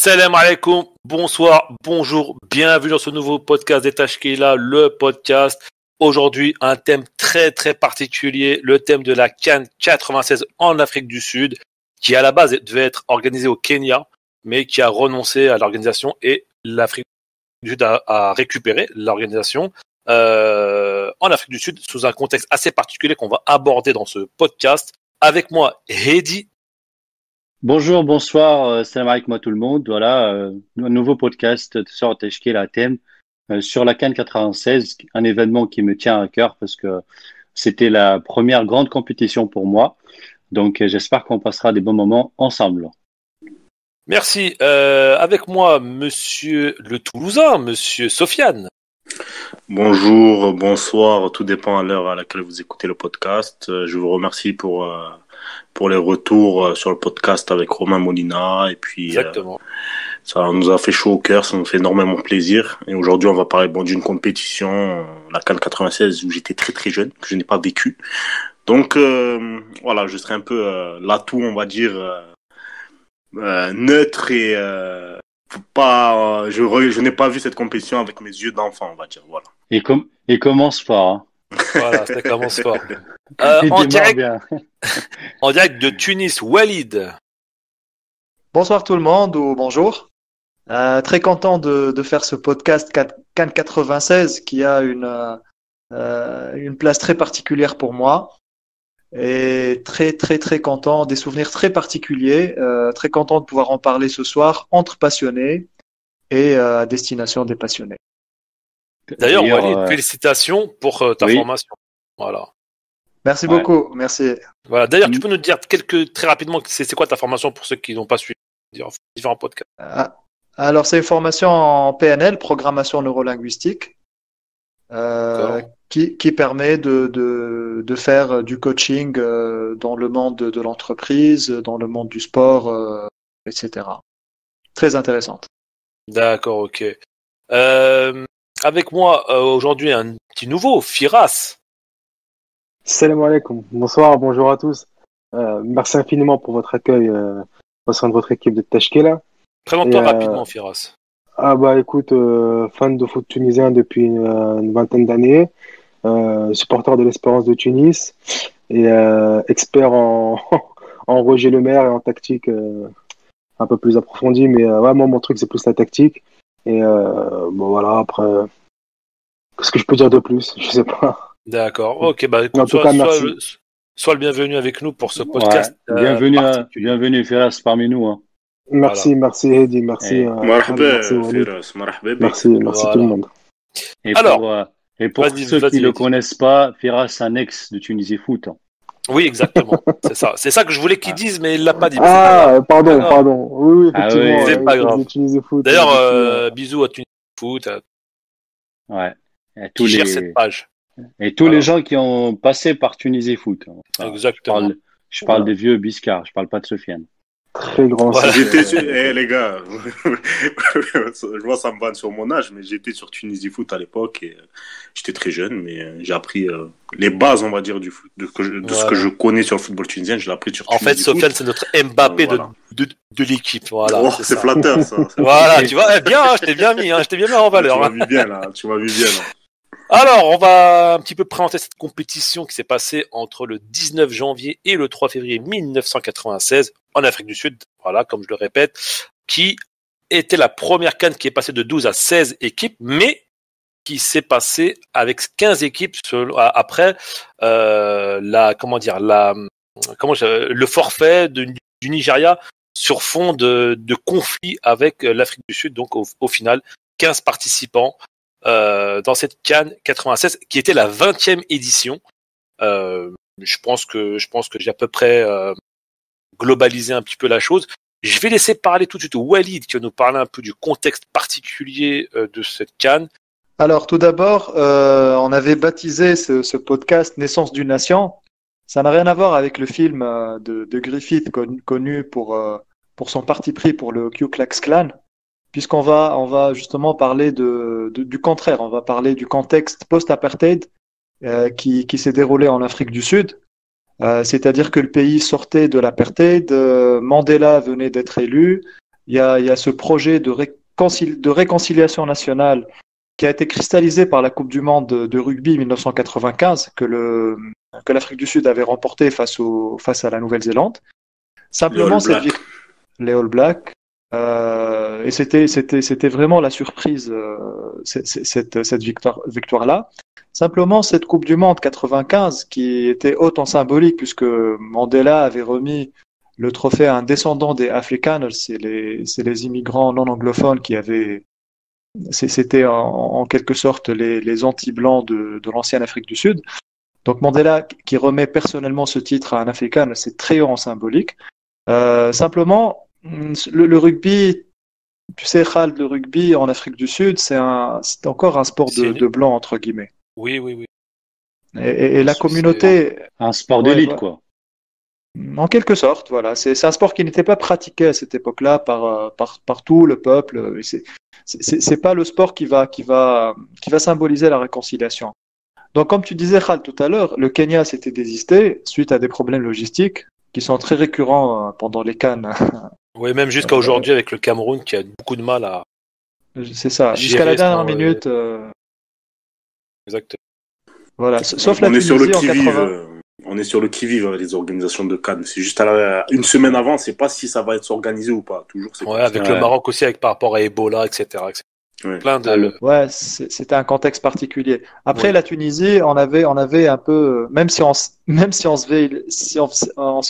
Salam alaikum, bonsoir, bonjour, bienvenue dans ce nouveau podcast des Tashkila, le podcast. Aujourd'hui, un thème très très particulier, le thème de la CAN 96 en Afrique du Sud, qui à la base devait être organisé au Kenya, mais qui a renoncé à l'organisation et l'Afrique du Sud a récupéré l'organisation en Afrique du Sud sous un contexte assez particulier qu'on va aborder dans ce podcast. Avec moi, Hedi. Bonjour, bonsoir, salam alaikum à tout le monde. Voilà, un nouveau podcast sur Tashkila thème sur la CAN 96, un événement qui me tient à cœur parce que c'était la première grande compétition pour moi. Donc, j'espère qu'on passera des bons moments ensemble. Merci. Avec moi, monsieur le Toulousain, monsieur Sofiane. Bonjour, bonsoir, tout dépend à l'heure à laquelle vous écoutez le podcast. Je vous remercie pour les retours sur le podcast avec Romain Molina et puis Exactement. Ça nous a fait chaud au cœur, ça nous fait énormément plaisir. Et aujourd'hui, on va parler d'une compétition, la CAN 96, où j'étais très très jeune, que je n'ai pas vécu. Donc voilà, je serai un peu l'atout, on va dire, neutre et je n'ai pas vu cette compétition avec mes yeux d'enfant, on va dire. Voilà. Et commence fort. Hein. Voilà, ça commence fort. En direct de Tunis, Walid. Bonsoir tout le monde ou bonjour. Très content de faire ce podcast CAN 96 qui a une place très particulière pour moi. Et très très très content, des souvenirs très particuliers, très content de pouvoir en parler ce soir entre passionnés et à destination des passionnés. D'ailleurs, Walid, félicitations pour ta formation. Voilà. Merci beaucoup, merci. Voilà. D'ailleurs, tu peux nous dire très rapidement, c'est quoi ta formation pour ceux qui n'ont pas suivi différents podcasts? Alors, c'est une formation en PNL, programmation neurolinguistique, qui permet de faire du coaching dans le monde de l'entreprise, dans le monde du sport, etc. Très intéressante. D'accord, ok. Avec moi aujourd'hui un petit nouveau, Firas. Salam alaikum, bonsoir, bonjour à tous. Merci infiniment pour votre accueil au sein de votre équipe de Tashkila. Présente-toi rapidement, Firas. Écoute, fan de foot tunisien depuis une vingtaine d'années, supporter de l'Espérance de Tunis et expert en Roger Lemaire et en tactique un peu plus approfondie. Mais moi, mon truc, c'est plus la tactique. Et voilà, après, qu'est-ce que je peux dire de plus? Je sais pas. D'accord, ok, écoute, en tout cas, merci. Sois le bienvenu avec nous pour ce podcast. Ouais. Bienvenue Firas parmi nous. Hein. Merci, voilà. Merci Hedi, merci. Merci tout le monde. Et pour ceux qui ne le connaissent pas, Firas, c'est un ex de Tunisie Foot. Hein. Oui, exactement. C'est ça que je voulais qu'ils disent, mais il l'a pas dit. Pardon. Oui, effectivement. C'est pas grave. D'ailleurs, bisous à Tunisie Foot. Ouais. Qui gère cette page. Et tous les gens qui ont passé par Tunisie Foot. Enfin, exactement. Je parle des vieux Biscard, je parle pas de Sofiane. Très grand. Voilà. Les gars, je vois ça me vanne sur mon âge, mais j'étais sur Tunisie Foot à l'époque et j'étais très jeune, mais j'ai appris les bases, on va dire, du foot, de ce que je connais sur le football tunisien, je l'ai appris sur Tunisie Foot. En fait, Sofiane, c'est notre Mbappé de l'équipe. Voilà, c'est flatteur, ça. Voilà, tu vois, bien, je t'ai bien mis en valeur. Tu m'as vu bien, là. Alors, on va un petit peu présenter cette compétition qui s'est passée entre le 19 janvier et le 3 février 1996 en Afrique du Sud. Voilà, comme je le répète, qui était la première CAN qui est passée de 12 à 16 équipes, mais qui s'est passée avec 15 équipes après le forfait du Nigeria sur fond de conflit avec l'Afrique du Sud. Donc, au final, 15 participants. Dans cette CAN 96 qui était la 20e édition. Je pense que j'ai à peu près globalisé un petit peu la chose. Je vais laisser parler tout de suite Walid qui va nous parler un peu du contexte particulier de cette CAN. Alors tout d'abord, on avait baptisé ce podcast Naissance d'une nation. Ça n'a rien à voir avec le film de Griffith connu pour son parti pris pour le Ku Klux Klan. Puisqu'on va justement parler du contraire, on va parler du contexte post-apartheid qui s'est déroulé en Afrique du Sud. C'est-à-dire que le pays sortait de l'apartheid, Mandela venait d'être élu, il y a ce projet de réconciliation nationale qui a été cristallisé par la Coupe du Monde de rugby 1995 que l'Afrique du Sud avait remporté face à la Nouvelle-Zélande. Simplement, les All Blacks. Et c'était vraiment la surprise, cette victoire-là. Simplement, cette Coupe du Monde 95, qui était haute en symbolique, puisque Mandela avait remis le trophée à un descendant des Afrikaners, c'est les immigrants non anglophones qui avaient, c'était en quelque sorte les anti-blancs de l'ancienne Afrique du Sud. Donc Mandela, qui remet personnellement ce titre à un Afrikaner, c'est très haut en symbolique. Simplement, le rugby, tu sais, Khal, le rugby en Afrique du Sud, c'est encore un sport de blanc, entre guillemets. Oui. Et la communauté. Un sport d'élite, quoi. En quelque sorte, voilà. C'est un sport qui n'était pas pratiqué à cette époque-là par tout le peuple. C'est pas le sport qui va symboliser la réconciliation. Donc, comme tu disais, Khal, tout à l'heure, le Kenya s'était désisté suite à des problèmes logistiques qui sont très récurrents pendant les CAN. Oui, même jusqu'à aujourd'hui avec le Cameroun qui a beaucoup de mal à. C'est ça. Jusqu'à la dernière minute. Exactement. Voilà. Sauf la Tunisie en 80. On est sur le qui-vive avec les organisations de CAN. C'est juste une semaine avant, on ne sait pas si ça va être organisé ou pas. Toujours. Avec le Maroc aussi, par rapport à Ebola, etc. Ouais. Plein de. Ouais, c'était un contexte particulier. Après, la Tunisie, on avait un peu, même si on se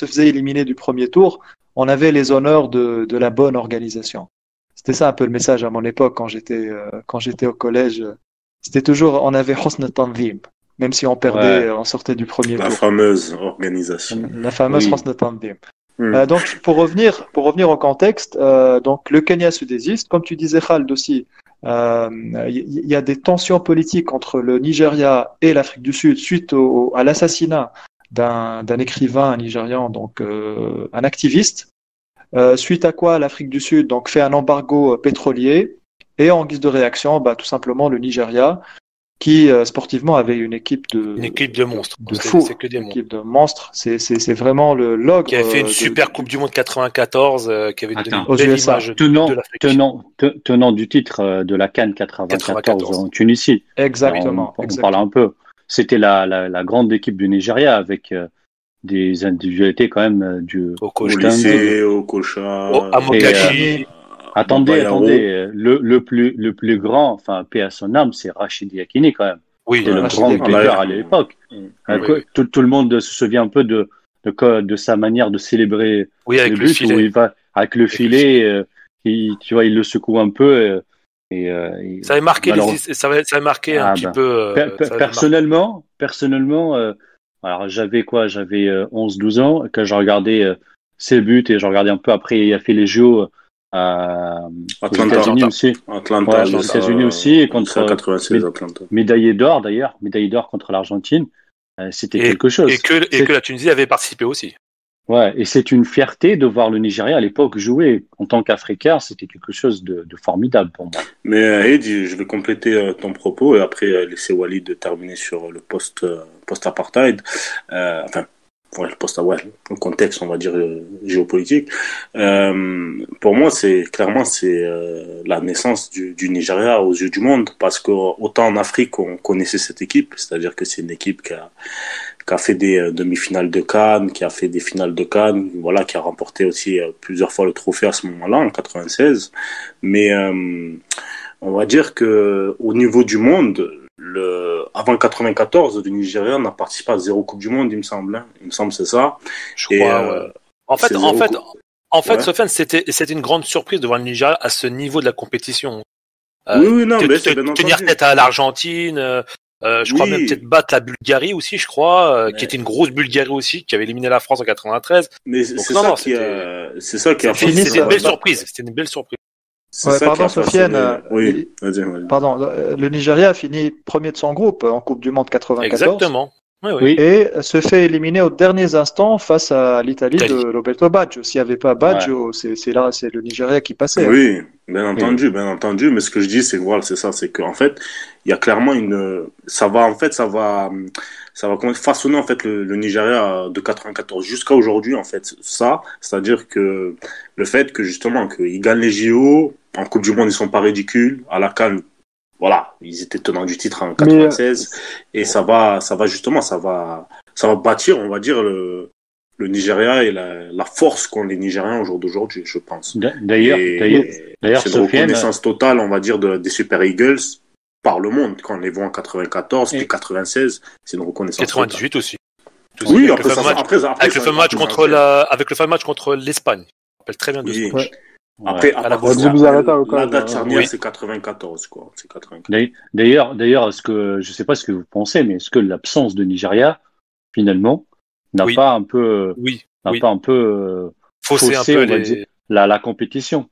faisait éliminer du premier tour, on avait les honneurs de la bonne organisation. C'était ça un peu le message à mon époque quand j'étais au collège. C'était toujours, on avait Hosn Tanzim. Même si on perdait, on sortait du premier tour. La fameuse organisation. La fameuse Hosn Tanzim. Donc, pour revenir au contexte, donc le Kenya se désiste. Comme tu disais, Khald aussi, il y a des tensions politiques entre le Nigeria et l'Afrique du Sud suite à l'assassinat d'un écrivain nigérian, donc un activiste. Suite à quoi l'Afrique du Sud donc fait un embargo pétrolier et en guise de réaction, tout simplement le Nigeria qui sportivement avait une équipe de monstres, de fous, c'est que des équipe de monstres. C'est vraiment l'ogre qui avait fait une super Coupe du Monde 94, qui avait donné une belle image de l'Afrique. Tenant du titre de la CAN 94 en Tunisie. Exactement. On parle un peu. C'était la grande équipe du Nigeria avec des individualités quand même du Okocha, Amokachi. Attendez, le plus grand, enfin, paix à son âme, c'est Rachid Yakini quand même. Oui, c'était le grand buteur à l'époque. Tout le monde se souvient un peu de sa manière de célébrer avec le filet. Où il va avec le filet, tu vois, il le secoue un peu. Ça avait marqué, ça avait marqué un petit peu. Personnellement, alors j'avais 11-12 ans quand je regardais ses buts et je regardais un peu après, il a fait les JO. Aux États-Unis aussi. Atlanta, aux États-Unis aussi, et contre 96 Atlanta. Médaillé d'or contre l'Argentine. C'était quelque chose. Et que la Tunisie avait participé aussi. Ouais, et c'est une fierté de voir le Nigeria à l'époque jouer en tant qu'Africain. C'était quelque chose de formidable pour moi. Mais Eddie, je vais compléter ton propos et après laisser Walid terminer sur le post-apartheid. Le contexte, on va dire, géopolitique. Pour moi, c'est la naissance du Nigeria aux yeux du monde, parce que autant en Afrique, on connaissait cette équipe, c'est-à-dire que c'est une équipe qui a fait des demi-finales de CAN, qui a fait des finales de CAN, voilà, qui a remporté aussi plusieurs fois le trophée à ce moment-là, en 96. Mais on va dire que au niveau du monde, avant 94, le Nigeria n'a participé à 0 Coupe du Monde, il me semble. Hein. Il me semble c'est ça. Je crois, ouais. En fait, Sofiane, c'était une grande surprise de voir le Nigeria à ce niveau de la compétition. Tenir tête à l'Argentine, je crois même peut-être battre la Bulgarie aussi, qui était une grosse Bulgarie aussi, qui avait éliminé la France en 93. Mais c'est ça qui a fini. C'était une belle surprise. C'était une belle surprise. Pardon, Sofiane. Oui, vas-y. Pardon, le Nigeria a fini premier de son groupe en Coupe du Monde 94. Exactement. Oui. et se fait éliminer aux derniers instants face à l'Italie de Roberto Baggio. S'il n'y avait pas Baggio, c'est le Nigeria qui passait. Oui, bien entendu. Mais ce que je dis, c'est que voilà, c'est ça, c'est qu'en fait, il y a clairement ça va façonner en fait le Nigeria de 94 jusqu'à aujourd'hui en fait. Ça, c'est-à-dire que le fait que justement qu'ils gagnent les JO en Coupe du Monde, ils sont pas ridicules à la CAN. Voilà, ils étaient tenants du titre en 96 et ça va bâtir, on va dire le Nigeria et la force qu'ont les Nigériens au jour d'aujourd'hui, je pense. D'ailleurs, c'est une reconnaissance totale, on va dire, des Super Eagles par le monde. Quand on les voit en 94, puis 96, c'est une reconnaissance 98 totale. aussi. Oui, avec le fameux match contre l'Espagne. Je me rappelle très bien de ce match. Après, la date charnière, c'est 94, quoi. C'est 94. D'ailleurs, je sais pas ce que vous pensez, mais est-ce que l'absence de Nigeria, finalement, n'a pas un peu faussé un peu la compétition?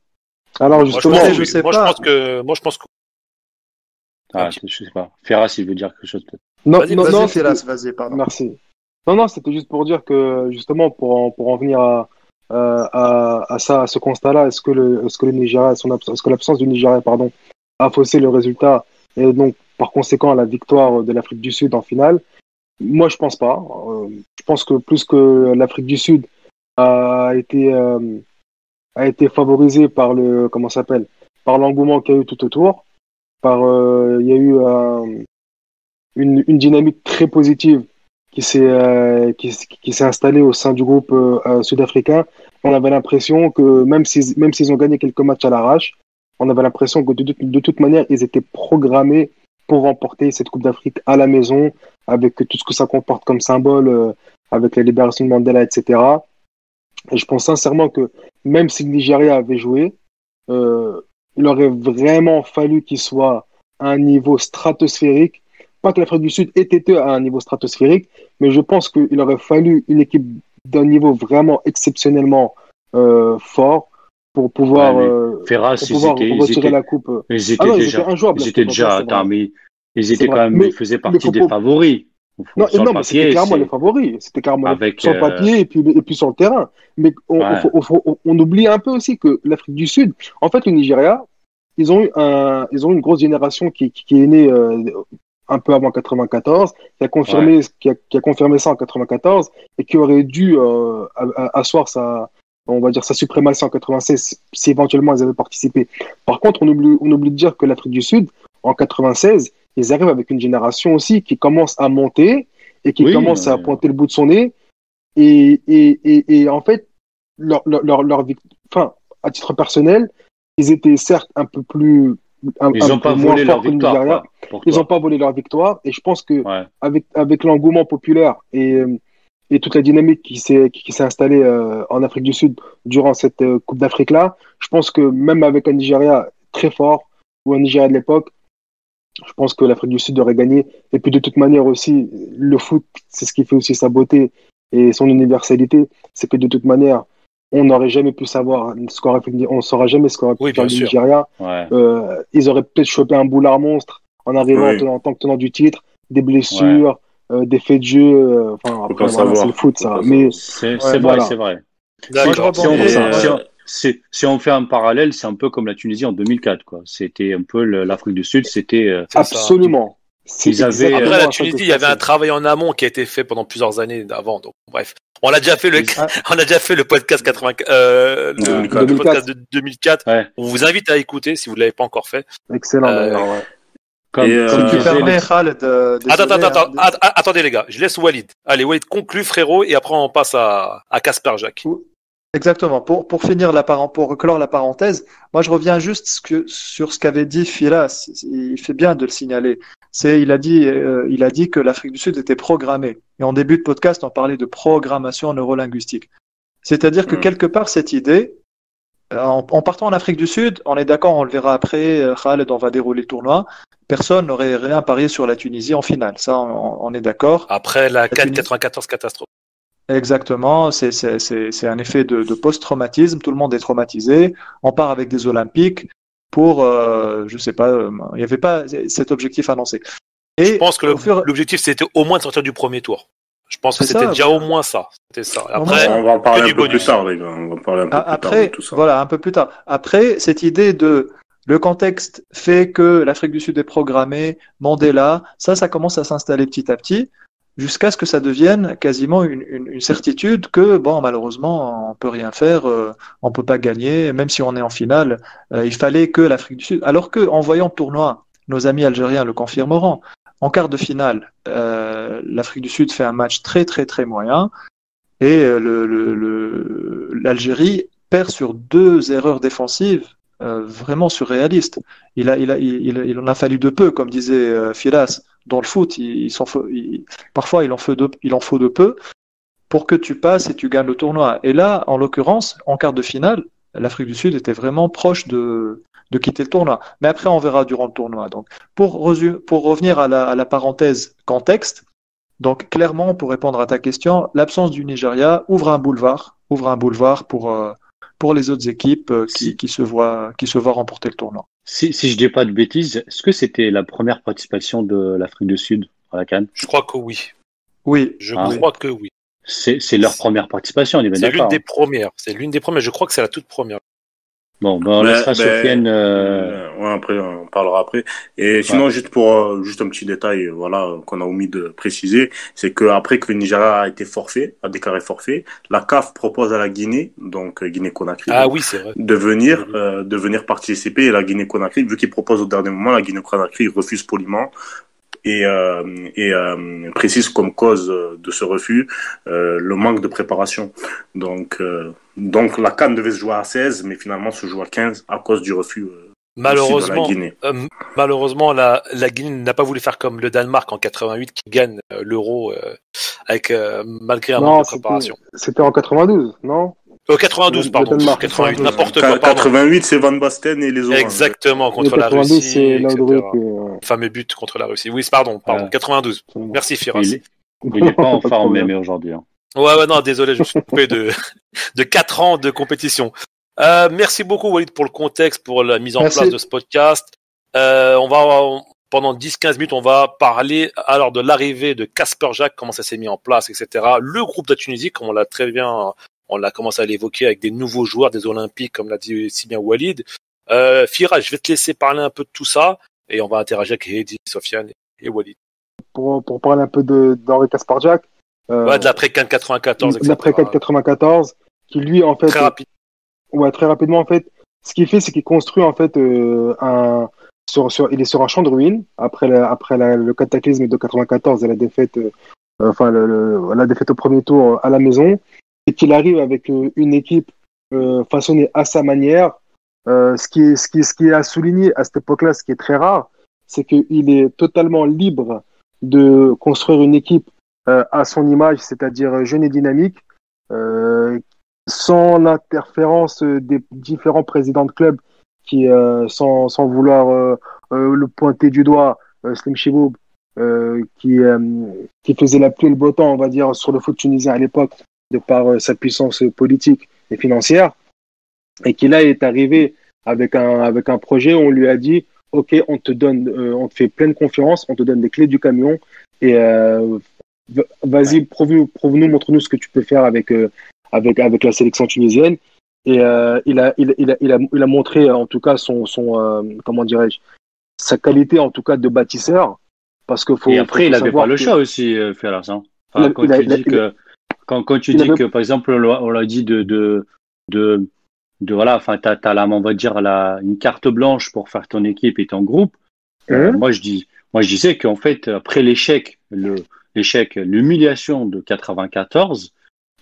Alors justement, je sais pas. Moi, je pense que. Je sais pas. Ferras, il veut dire quelque chose peut-être. Non, Ferras, vas-y, pardon. Merci. Non, c'était juste pour dire que justement, pour en venir à ce constat-là, est-ce que le Nigeria, est-ce que l'absence du Nigeria, a faussé le résultat et donc par conséquent la victoire de l'Afrique du Sud en finale? Moi, je pense pas. Je pense que plus que l'Afrique du Sud a été favorisée par par l'engouement qu'il y a eu tout autour, il y a eu une dynamique très positive qui s'est installée au sein du groupe sud-africain. On avait l'impression que même s'ils ont gagné quelques matchs à l'arrache, on avait l'impression que de toute manière, ils étaient programmés pour remporter cette Coupe d'Afrique à la maison, avec tout ce que ça comporte comme symbole, avec la libération de Mandela, etc. Et je pense sincèrement que même si le Nigeria avait joué, il aurait vraiment fallu qu'il soit à un niveau stratosphérique. Pas que l'Afrique du Sud ait été à un niveau stratosphérique, mais je pense qu'il aurait fallu une équipe d'un niveau vraiment exceptionnellement fort pour pouvoir, retirer la coupe. Ils étaient déjà ils étaient quand même, ils faisaient partie des favoris. Mais c'était clairement les favoris. C'était clairement sur le papier et puis sur le terrain. Mais on oublie un peu aussi que l'Afrique du Sud, en fait, le Nigeria, ils ont eu une grosse génération qui est née un peu avant 94, qui a confirmé ça en 94 et qui aurait dû asseoir sa suprématie en 96 si éventuellement ils avaient participé. Par contre, on oublie de dire que l'Afrique du Sud, en 96, ils arrivent avec une génération aussi qui commence à monter et qui commence à pointer le bout de son nez. Et en fait, à titre personnel, ils étaient certes un peu plus. Ils n'ont pas volé leur victoire. Ils n'ont pas volé leur victoire. Et je pense que avec l'engouement populaire et toute la dynamique qui s'est installée en Afrique du Sud durant cette Coupe d'Afrique-là, je pense que même avec un Nigeria très fort, ou un Nigeria de l'époque, je pense que l'Afrique du Sud aurait gagné. Et puis de toute manière aussi, le foot, c'est ce qui fait aussi sa beauté et son universalité. C'est que de toute manière, on n'aurait jamais pu savoir ce qu'aurait fait, on ne saura jamais ce qu'aurait pu faire le Nigeria. Ils auraient peut-être chopé un boulard monstre en arrivant en tant que tenant du titre, des blessures, des faits de jeu. Après, c'est le foot, ça. Mais c'est vrai. Si on fait un parallèle, c'est un peu comme la Tunisie en 2004, quoi. C'était un peu l'Afrique du Sud, c'était absolument. Après la Tunisie, il y avait un travail en amont qui a été fait pendant plusieurs années avant. Donc bref, on a déjà fait le podcast 80, le podcast de 2004. Ouais. On vous invite à écouter si vous l'avez pas encore fait. Excellent d'ailleurs. Si tu permets, Khaled. Attendez les gars, je laisse Walid. Allez, Walid conclut frérot et après on passe à Casper Jacques. Exactement. Pour clore la parenthèse, moi je reviens juste sur ce qu'avait dit Firas. Il fait bien de le signaler. Il a dit que l'Afrique du Sud était programmée. Et en début de podcast, on parlait de programmation neurolinguistique. C'est-à-dire que quelque part cette idée, en partant en Afrique du Sud, on est d'accord, on le verra après. Khaled, on va dérouler le tournoi. Personne n'aurait rien parié sur la Tunisie en finale. Ça, on est d'accord. Après la 4-94 catastrophe. Exactement, c'est un effet de post-traumatisme, tout le monde est traumatisé, on part avec des Olympiques pour, je sais pas, il n'y avait pas cet objectif annoncé. Je pense que l'objectif, c'était au moins de sortir du premier tour. Je pense que c'était déjà au moins ça. C'était ça. Après, on va en parler un peu plus tard, les gars. On va parler un peu plus tard de tout ça. Voilà, un peu plus tard. Après, cette idée de le contexte fait que l'Afrique du Sud est programmée, Mandela, ça commence à s'installer petit à petit, jusqu'à ce que ça devienne quasiment une certitude que, bon, malheureusement, on peut rien faire, on peut pas gagner, même si on est en finale, il fallait que l'Afrique du Sud. Alors que, en voyant le tournoi, nos amis algériens le confirmeront. En quart de finale, l'Afrique du Sud fait un match très très très moyen et l'Algérie perd sur 2 erreurs défensives vraiment surréalistes. Il en a fallu de peu, comme disait Firas. Dans le foot, parfois il en faut de peu pour que tu passes et tu gagnes le tournoi. Et là, en l'occurrence, en quart de finale, l'Afrique du Sud était vraiment proche de quitter le tournoi. Mais après, on verra durant le tournoi. Donc, pour revenir à la parenthèse contexte, donc clairement, pour répondre à ta question, l'absence du Nigeria ouvre un boulevard pour les autres équipes qui se voient remporter le tournoi. Si je dis pas de bêtises, est-ce que c'était la première participation de l'Afrique du Sud à la CAN? Je crois que oui. Oui. Je crois que oui. C'est leur première participation, on est bien d'accord. C'est l'une des premières. C'est l'une des premières. Je crois que c'est la toute première. Bon, on laissera Sofiane. Ouais, après, on parlera après. Et sinon, juste pour juste un petit détail, voilà, qu'on a omis de préciser, c'est que après que le Nigeria a déclaré forfait, la CAF propose à la Guinée, donc Guinée-Conakry, oui, c'est vrai, de venir participer. Et la Guinée-Conakry, vu qu'ils proposent au dernier moment, la Guinée-Conakry refuse poliment. Et précise comme cause de ce refus le manque de préparation. Donc la CAN devait se jouer à 16, mais finalement se joue à 15 à cause du refus malheureusement, de la Guinée. Malheureusement, la Guinée n'a pas voulu faire comme le Danemark en 88 qui gagne l'Euro avec malgré un manque de préparation. C'était en 92, non? 92, pardon. 88, n'importe quoi. 88, c'est Van Basten et les Oranges. Exactement, contre la 92, Russie. c'est Laudrup. Fameux but contre la Russie. Oui, pardon. 92. Merci, Firas. Il n'est pas en forme même aujourd'hui. Hein. Ouais, non, désolé, je me suis coupé de 4 ans de compétition. Merci beaucoup, Walid, pour le contexte, pour la mise en place de ce podcast. Pendant 10-15 minutes, on va parler alors de l'arrivée de Kasper Jacques, comment ça s'est mis en place, etc. Le groupe de la Tunisie, comme on l'a commencé à l'évoquer avec des nouveaux joueurs, des Olympiques, comme l'a dit si bien Walid. Firas, je vais te laisser parler un peu de tout ça et on va interagir avec Hedi, Sofiane et Walid. Pour parler un peu d'Henri Kasper Jacques. De l'après-CAN 94, etc. De l'après-CAN 94, qui lui, en fait. Très rapide. Très rapidement, en fait. Ce qu'il fait, c'est qu'il construit, en fait, il est sur un champ de ruines après le cataclysme de 94 et la défaite, la défaite au premier tour à la maison. Et qu'il arrive avec une équipe façonnée à sa manière. Ce qui est à souligner à cette époque-là, ce qui est très rare, c'est qu'il est totalement libre de construire une équipe à son image, c'est-à-dire jeune et dynamique, sans l'interférence des différents présidents de clubs qui, sans vouloir le pointer du doigt, Slim Chiboub, qui faisait la pluie et le beau temps, on va dire, sur le foot tunisien à l'époque, de par sa puissance politique et financière, et qui là est arrivé avec un projet où on lui a dit ok, on te fait pleine confiance, on te donne les clés du camion et vas-y, prouve-nous, montre-nous ce que tu peux faire avec la sélection tunisienne. Et il a montré en tout cas son comment dirais-je, sa qualité en tout cas de bâtisseur, parce que et après il avait pas le choix aussi, Firas, hein. Quand tu dis que par exemple on l'a dit de voilà, enfin t'as on va dire une carte blanche pour faire ton équipe et ton groupe. Moi je disais qu'en fait après l'humiliation de 94,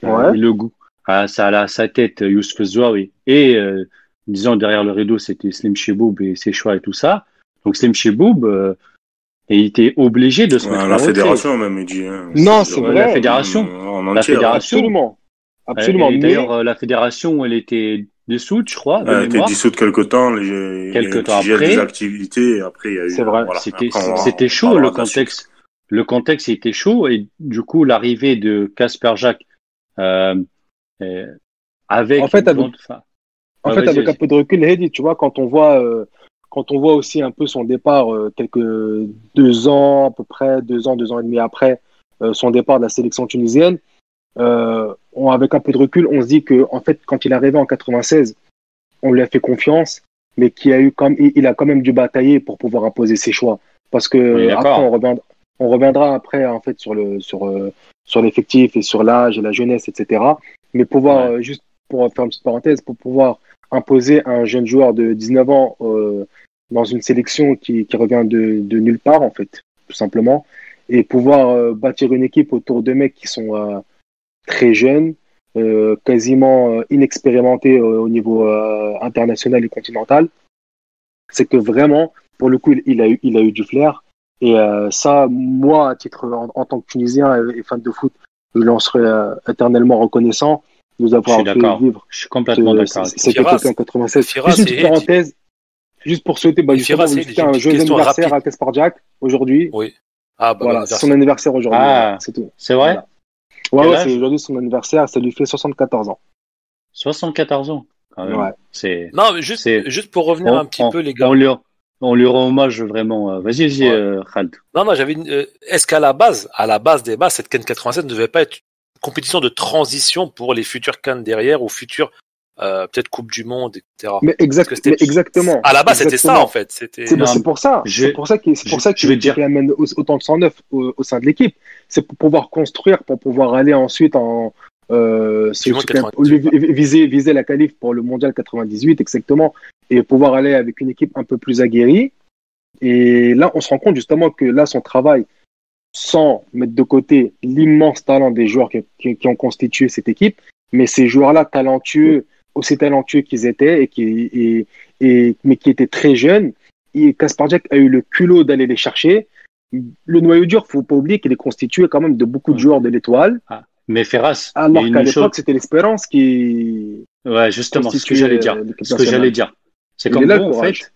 le goût ça a sa tête Youssouf Zouaoui et disons derrière le rideau c'était Slim Chiboub et ses choix et tout ça. Donc Slim Chiboub il était obligé de se mettre la fédération même, il dit. Hein. Non, c'est vrai. La fédération. La fédération. Absolument. D'ailleurs, la fédération, elle était dissoute, je crois. Elle était dissoute quelque temps. Quelques temps après. Des activités. Et après, il y a eu. C'est vrai. Voilà. C'était chaud, le contexte. Le contexte était chaud et du coup, l'arrivée de Kasper Jacques avec. En fait, avec un peu de recul, Hedi, tu vois, quand on voit quand on voit aussi un peu son départ, quelques 2 ans à peu près, 2 ans et demi après son départ de la sélection tunisienne, avec un peu de recul, on se dit que en fait, quand il est arrivé en 96, on lui a fait confiance, mais il a quand même dû batailler pour pouvoir imposer ses choix. Parce que après, on reviendra après en fait sur l'effectif et sur l'âge et la jeunesse, etc. Mais pouvoir juste pour faire une petite parenthèse, pour pouvoir imposer un jeune joueur de 19 ans dans une sélection qui revient de nulle part en fait, tout simplement, et pouvoir bâtir une équipe autour de mecs qui sont très jeunes, quasiment inexpérimentés au niveau international et continental, c'est que vraiment, pour le coup, il a eu du flair. Et ça, moi, à titre en tant que Tunisien et fan de foot, je lui en serai éternellement reconnaissant de nous avoir fait vivre. Je suis complètement d'accord. Cette époque en 96. Juste une petite parenthèse, juste pour souhaiter justement un joyeux anniversaire à Kaspar Jack aujourd'hui. Oui. Voilà, c'est son anniversaire aujourd'hui. C'est tout. C'est vrai? Voilà. Ouais, c'est aujourd'hui son anniversaire. Ça lui fait 74 ans. 74 ans. Quand même. Ouais. Non, mais juste pour revenir un petit peu, les gars. On lui rend hommage vraiment. Vas-y, Khaled. Non, j'avais est-ce qu'à la base des bases, cette CAN 87 ne devait pas être une compétition de transition pour les futures CAN derrière ou futures peut-être Coupe du Monde, etc. Mais exactement. À la base, c'était ça en fait. C'est pour ça qu'il amène autant de 109 au sein de l'équipe. C'est pour pouvoir construire, pour pouvoir aller ensuite viser la qualif pour le mondial 98 exactement, et pouvoir aller avec une équipe un peu plus aguerrie. Et là, on se rend compte justement que là, son travail, sans mettre de côté l'immense talent des joueurs qui ont constitué cette équipe, mais ces joueurs-là talentueux, aussi talentueux qu'ils étaient mais qui étaient très jeunes, et Kaspar Jack a eu le culot d'aller les chercher. Le noyau dur, faut pas oublier qu'il est constitué quand même de beaucoup de joueurs de l'Étoile. Mais Ferras, alors qu'à l'époque, c'était l'Espérance qui. Ouais, justement, ce que j'allais dire. C'est comme en fait,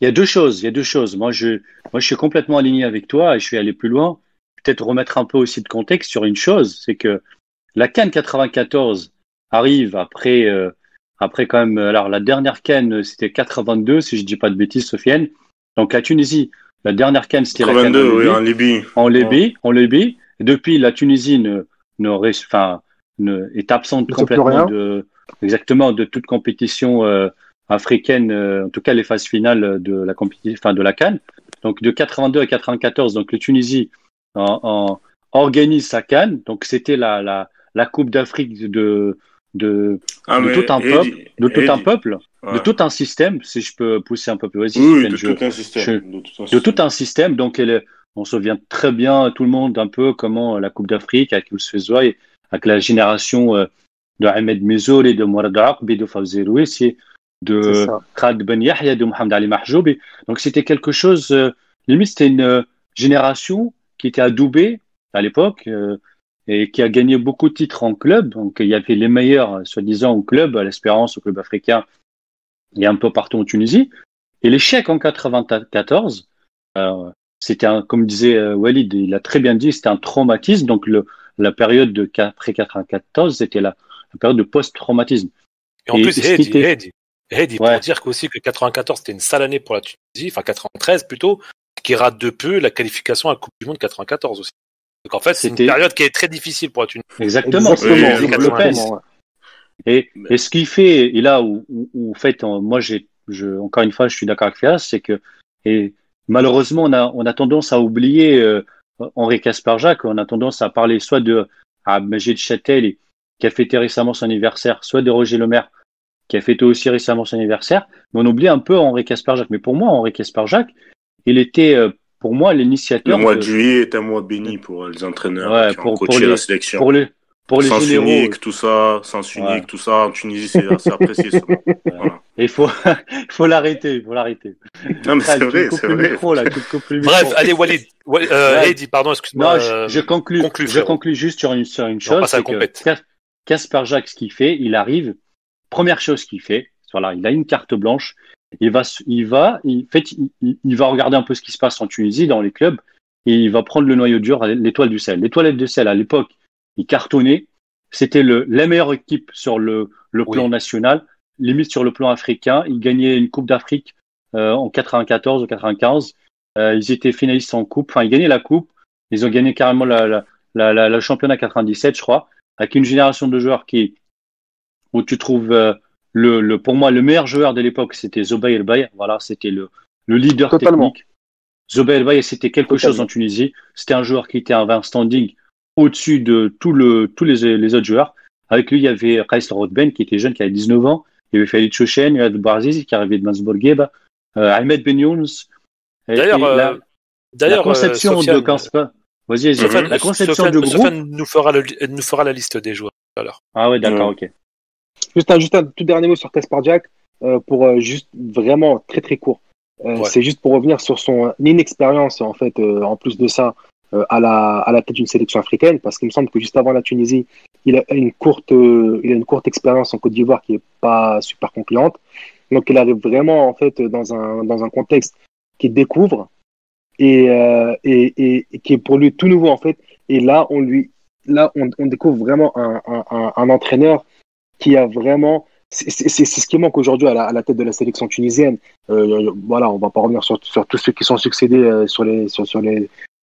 il y a deux choses. Moi, je suis complètement aligné avec toi et je vais aller plus loin. Peut-être remettre un peu aussi de contexte sur une chose, c'est que la CAN 94 arrive après quand même. Alors, la dernière CAN, c'était 82, si je dis pas de bêtises, Sofiane. Donc, la Tunisie, la dernière CAN, c'était la CAN en Libye. En Libye. Et depuis, la Tunisie est absente complètement de toute compétition africaine, en tout cas les phases finales de la compétition, de la CAN. Donc, de 82 à 94, donc, la Tunisie organise sa CAN. Donc, c'était la Coupe d'Afrique de tout un peuple, de tout un système, si je peux pousser un peu plus. De tout un système. Donc, on se souvient très bien, tout le monde, un peu comment la Coupe d'Afrique avec Youssef Zouaï, avec la génération de Ahmed Mezouli, de Mourad Aqbi, de Fawzi Rouissi, de Khaled Ben Yahya, de Mohamed Ali Mahjoubi. Donc, c'était quelque chose, limite, c'était une génération qui était adoubée à l'époque et qui a gagné beaucoup de titres en club. Donc, il y avait les meilleurs, soi-disant, au club, à l'Espérance, au club africain, et un peu partout en Tunisie. Et l'échec en 94, c'était comme disait Walid, il a très bien dit, c'était un traumatisme. Donc, la période après 94, c'était la période de post-traumatisme. Et en plus, Heidi, pour dire qu'aussi que 94, c'était une sale année pour la Tunisie, enfin 93 plutôt, qui rate de peu la qualification à la Coupe du Monde 94 aussi. Donc en fait, c'est une période qui est très difficile pour la Tunisie. Exactement. Et ce qu'il fait, et là où en fait, moi, encore une fois, je suis d'accord avec Fias, c'est que malheureusement, on a tendance à oublier Henri Kaspar Jack, on a tendance à parler soit de Majid Chatel, qui a fêté récemment son anniversaire, soit de Roger Lemaire, qui a fêté aussi récemment son anniversaire, mais on oublie un peu Henri Kaspar Jack. Mais pour moi, Henri Kaspar Jack, il était, pour moi, l'initiateur. Le mois de juillet est un mois béni pour les entraîneurs qui ont coaché la sélection. Pour les sans généraux, unique, tout ça, tout ça, en Tunisie, c'est apprécié. Voilà. Il faut l'arrêter, Non, mais c'est vrai, c'est vrai. Bref, allez, Walid. Heidi, pardon, excuse-moi. Non, je conclus juste sur une chose. C'est que Kaspar Jack, ce qu'il fait, il arrive. Première chose qu'il fait, voilà, il a une carte blanche. Il va regarder un peu ce qui se passe en Tunisie, dans les clubs, et il va prendre le noyau dur, l'Étoile du Sahel. L'Étoile du Sahel, à l'époque, il cartonnait. C'était la meilleure équipe sur le plan national, limite sur le plan africain. Il gagnait une Coupe d'Afrique en 94 ou 95. Ils étaient finalistes en coupe. Enfin, ils gagnaient la coupe. Ils ont gagné carrément le championnat 97, je crois, avec une génération de joueurs où tu trouves pour moi le meilleur joueur de l'époque, c'était Zobair El Baye. Voilà, c'était le leader Totalement. technique. Zobair El Baye, c'était quelque chose Totalement. en Tunisie. C'était un joueur qui avait un standing au-dessus de tous les autres joueurs. Avec lui, il y avait Kais Rodben qui était jeune, qui avait 19 ans. Il y avait Khalid Chouchen, Yad Barzizi qui arrivait de Mansbourg-Gueba, Ahmed Ben Younes. D'ailleurs, La conception Sofiane, de Kanspa. Vas-y, Sofiane, la conception Sofiane, du groupe. Sofiane nous fera la liste des joueurs tout à l'heure. Ah ouais, d'accord, ok. Juste un tout dernier mot sur Kaspar Jack, pour juste vraiment très très court. Ouais. C'est juste pour revenir sur son inexpérience, en fait, en plus de ça, à la tête d'une sélection africaine, parce qu'il me semble que juste avant la Tunisie, il a une courte expérience en Côte d'Ivoire qui est pas super concluante. Donc il arrive vraiment en fait dans un contexte qu'il découvre et qui est pour lui tout nouveau en fait. Et là on découvre vraiment un entraîneur qui a vraiment c'est ce qui manque aujourd'hui à la tête de la sélection tunisienne. Voilà, on va pas revenir sur tous ceux qui sont succédés sur les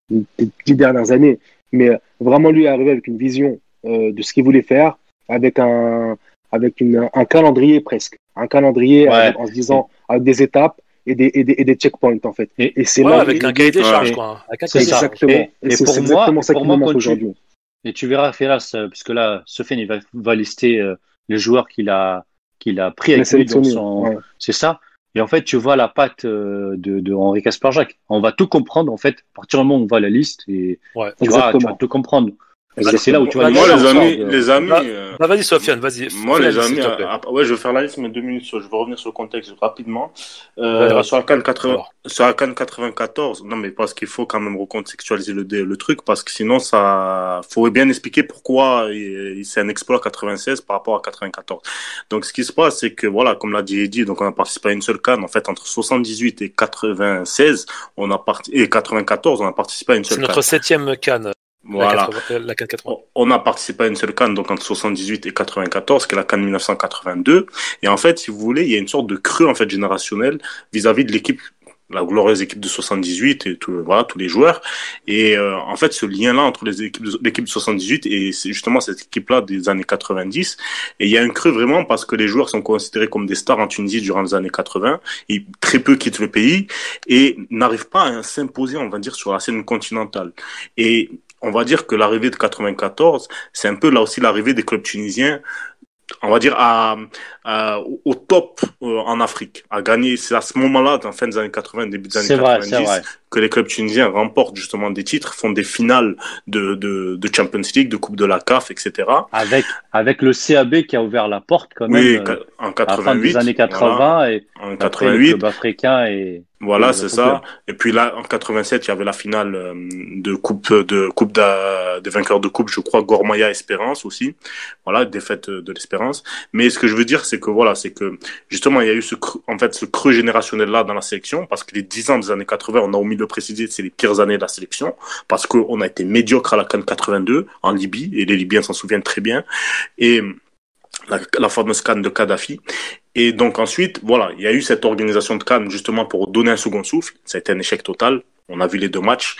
10 dernières années, mais vraiment lui est arrivé avec une vision de ce qu'il voulait faire, avec un calendrier presque, un calendrier Ouais. en se disant avec des étapes et des checkpoints en fait. Et c'est là avec un cahier des charges, et- quoi. Hein. Avec un c'est cahier des ça. charges. exactement. Et C'est pour moi, exactement ça pour qui moi, nous manque quand tu- aujourd'hui. Et tu verras, Firas, parce que là, Sofiane, il va lister les joueurs qu'il a pris Les avec lui dans sélectionnés. son. Ouais. C'est ça. Et en fait, tu vois la patte de Henri Casper-Jacques. On va tout comprendre, en fait, à partir du moment où on voit la liste, et Ouais. tu vas Exactement. tout comprendre. Et Exactement. c'est là où tu vas Bah, les Moi, d'ailleurs, les amis, Bah, vas-y, Sofiane, vas-y. moi, Fais la les liste, amis, s'il te plaît. ouais, je vais faire la liste, mais 2 minutes. Je vais revenir sur le contexte rapidement. Vas-y, Sur la CAN 80, alors. sur la CAN 94, non, mais parce qu'il faut quand même recontextualiser le truc, parce que sinon, faut bien expliquer pourquoi c'est un exploit 96 par rapport à 94. Donc, ce qui se passe, c'est que, voilà, comme l'a dit Eddie, donc on a participé à une seule CAN. En fait, entre 78 et 96, et 94, on a participé à une C'est seule CAN. notre 7e CAN, Voilà. la CAN 80. On a participé à une seule CAN, donc entre 78 et 94, qui est la CAN 1982. Et en fait, si vous voulez, il y a une sorte de creux, en fait, générationnel vis-à-vis de l'équipe, la glorieuse équipe de 78 et voilà, tous les joueurs. Et, en fait, ce lien-là entre l'équipe de 78 et c'est justement cette équipe-là des années 90. Et il y a un creux vraiment parce que les joueurs sont considérés comme des stars en Tunisie durant les années 80. Et très peu quittent le pays et n'arrivent pas à s'imposer, on va dire, sur la scène continentale. Et on va dire que l'arrivée de 94, c'est un peu là aussi l'arrivée des clubs tunisiens, on va dire au top en Afrique, à gagner. C'est à ce moment-là, en fin des années 80, début des années C'est vrai, 90, c'est vrai. que les clubs tunisiens remportent justement des titres, font des finales de Champions League, de Coupe de la CAF, etc. Avec le CAB qui a ouvert la porte quand Oui, même en à la fin des 88, années 80 voilà, et en après les 88. clubs africains et Voilà, les c'est autres ça. clubs. Et puis là, en 87, il y avait la finale des vainqueurs de coupe, je crois, Gormaya Espérance aussi. Voilà, défaite de l'Espérance. Mais ce que je veux dire, c'est que voilà, c'est que justement, il y a eu ce creux générationnel-là dans la sélection, parce que les 10 ans des années 80, on a omis de le préciser, c'est les pires années de la sélection, parce qu'on a été médiocre à la CAN 82 en Libye, et les Libyens s'en souviennent très bien. Et la fameuse CAN de Kadhafi. Et donc ensuite, voilà, il y a eu cette organisation de CAN justement pour donner un second souffle. Ça a été un échec total. On a vu les 2 matchs,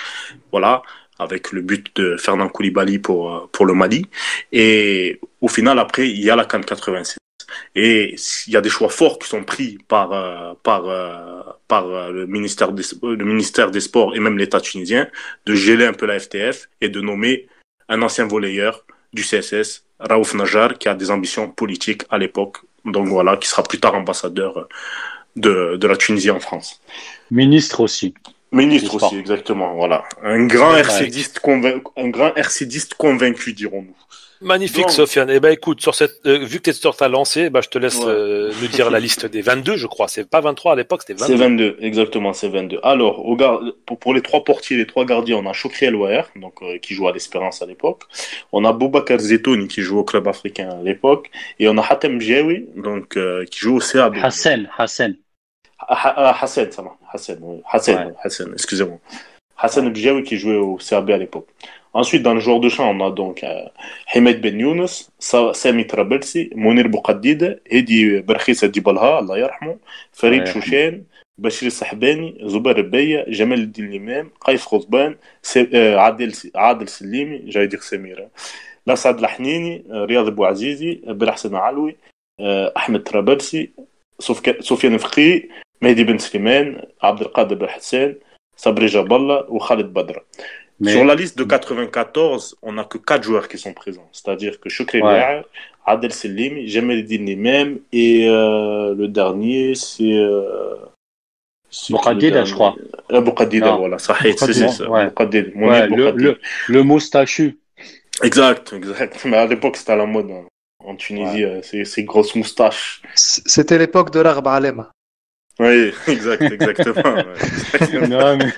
voilà, avec le but de Fernand Koulibaly pour le Mali. Et au final, après, il y a la CAN 96. Et il y a des choix forts qui sont pris par le ministère des Sports et même l'État tunisien de geler un peu la FTF et de nommer un ancien volleyeur du CSS, Raouf Najar, qui a des ambitions politiques à l'époque. Donc voilà, qui sera plus tard ambassadeur de la Tunisie en France. Ministre aussi. Ministre aussi, exactement. Voilà, un grand RCDiste convaincu, dirons-nous. Magnifique, Donc, Sofiane. Eh ben, écoute, vu que tu es sur ta lancée, je te laisse nous dire la liste des 22, je crois. C'est pas 23 à l'époque, c'était 22. C'est 22, exactement, c'est 22. Alors, pour les 3 portiers, les 3 gardiens, on a Chokri El Ouaher, donc qui joue à l'Espérance à l'époque. On a Boubacar Zetouni qui joue au club africain à l'époque, et on a Hatem Bjaoui, donc qui joue au CAB. Hassan. Hassan, excusez-moi. Hassan Bjaoui qui jouait au CAB à l'époque. Ensuite, dans le joueur de champ, on a donc Hamed Ben Younes, Sami Trabelsi, Mounir Boukaddid, Hedi Berkhis Dibalha, Allah yarhamou, Farid Chouchen, Bachir Sahbani, Zoubar Beya, Jamel Eldin Limam, Qaïs Khozban, Adel Slimi, j'allais dire Samira. Lassad Lahnini, Riyad Bouazizi, Belhassan Aloui, Ahmed Trabalsi, Sofiane Fkhi, Mehdi Ben Slimane, Abdelkader Belhassan, Sabri Jaballah ou Khalid Badra. Sur la liste de 94, on n'a que 4 joueurs qui sont présents. C'est-à-dire que Choukri Bouazizi, Adel Slimi, Jamel Eldin Limam et le dernier, c'est Boukhadida, je crois. Boukhadida, voilà, ça c'est ça. Ouais. Boukhadida, Le moustachu. Exact. Mais à l'époque, c'était à la mode en Tunisie, ces grosses moustaches. C'était l'époque de l'Arba Alema. Oui, exactement. Non, mais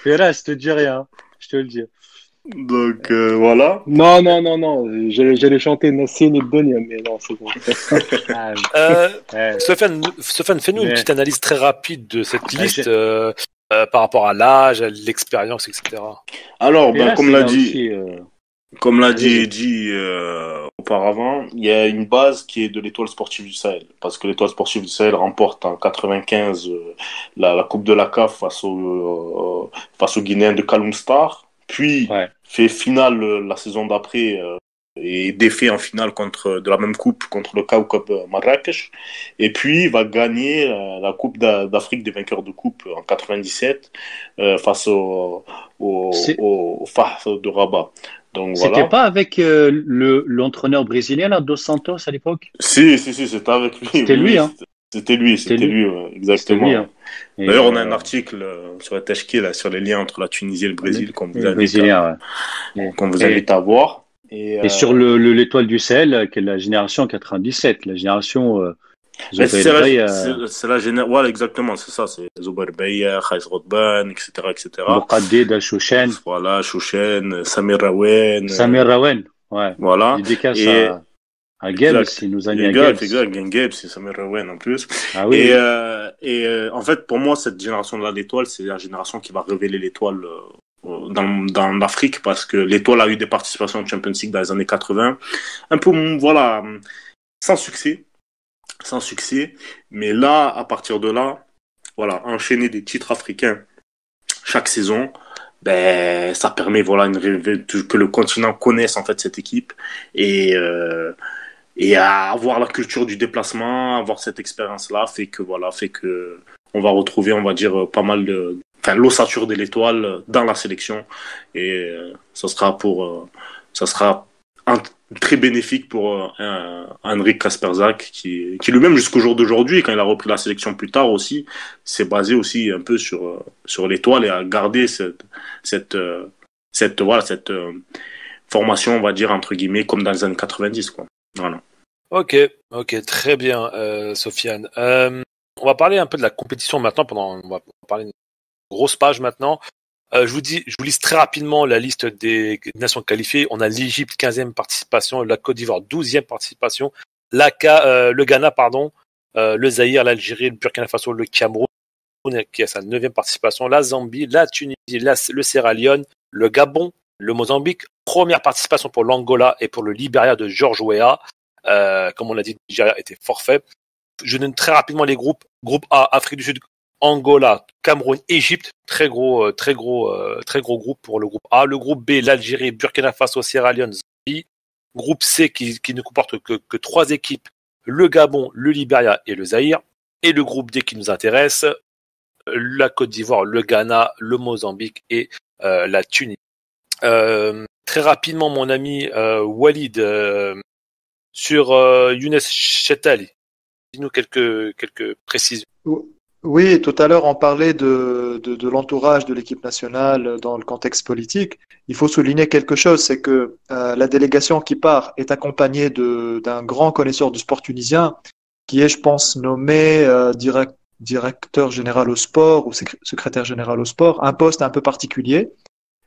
Fera, je te dis rien, je te le dis. Donc, voilà. Non. J'allais chanter Nassine et Donia, mais non, c'est bon. Sofiane, fais-nous une petite analyse très rapide de cette liste par rapport à l'âge, à l'expérience, etc. Alors, comme l'a dit Eddy auparavant, il y a une base qui est de l'Étoile sportive du Sahel. Parce que l'Étoile sportive du Sahel remporte en 95 la Coupe de la CAF face aux Guinéens de Kaloum Star. Puis fait finale la saison d'après et défait en finale de la même coupe contre le Kawkab Marrakech. Et puis va gagner la Coupe d'Afrique des vainqueurs de coupe en 97 face au Fah de Rabat. Donc, c'était pas avec l'entraîneur brésilien là, Dos Santos à l'époque? Si, c'était avec lui. C'était lui, hein. C'était lui, exactement. Lui, hein. D'ailleurs, on a un article sur la Tashki là, sur les liens entre la Tunisie et le Brésil qu'on vous invite à voir. Et sur l'étoile du Sahel, qui est la génération 97, la génération c'est la génération, voilà, exactement, c'est ça, c'est Zoubar Beya, Khaïs Rodban, etc. Boukhadida, Chouchen. Voilà, Chouchen, Samir Rawen, ouais. Voilà. Dédicace à Gabe, il nous a mis à Gabe. Gabe, c'est Samir Rawen en plus. Ah oui. Et en fait, pour moi, cette génération-là d'étoiles, c'est la génération qui va révéler l'étoile dans l'Afrique, parce que l'étoile a eu des participations en Champions League dans les années 80. Un peu, voilà, sans succès. Mais là, à partir de là, voilà, enchaîner des titres africains chaque saison, ça permet, voilà, que le continent connaisse, en fait, cette équipe et à avoir la culture du déplacement, avoir cette expérience-là, fait que on va retrouver, on va dire, pas mal l'ossature de l'étoile dans la sélection, et ça sera très bénéfique pour Henrik Kasperzak qui lui-même jusqu'au jour d'aujourd'hui, quand il a repris la sélection plus tard aussi, s'est basé aussi un peu sur l'étoile et a gardé cette formation, on va dire, entre guillemets, comme dans les années 90, quoi. Voilà. Ok, très bien, Sofiane. On va parler un peu de la compétition maintenant. On va parler d'une grosse page maintenant. Je vous liste très rapidement la liste des nations qualifiées. On a l'Égypte, 15e participation, la Côte d'Ivoire, 12e participation, le Ghana, le Zaïre, l'Algérie, le Burkina Faso, le Cameroun, qui a sa 9e participation, la Zambie, la Tunisie, le Sierra Leone, le Gabon, le Mozambique, première participation pour l'Angola et pour le Libéria de George Weah. Comme on l'a dit, le Nigeria était forfait. Je donne très rapidement les groupes. Groupe A, Afrique du Sud, Angola, Cameroun, Égypte, très gros groupe pour le groupe A. Le groupe B, l'Algérie, Burkina Faso, Sierra Leone, Zambie. Groupe C qui ne comporte que 3 équipes, le Gabon, le Libéria et le Zaïre. Et le groupe D qui nous intéresse, la Côte d'Ivoire, le Ghana, le Mozambique et la Tunisie. Très rapidement, mon ami Walid, sur Younes Chetali, dis-nous quelques précisions. Oui, tout à l'heure, on parlait de l'entourage de l'équipe nationale dans le contexte politique. Il faut souligner quelque chose, c'est que la délégation qui part est accompagnée d'un grand connaisseur du sport tunisien, qui est, je pense, nommé directeur général au sport ou secrétaire général au sport, un poste un peu particulier.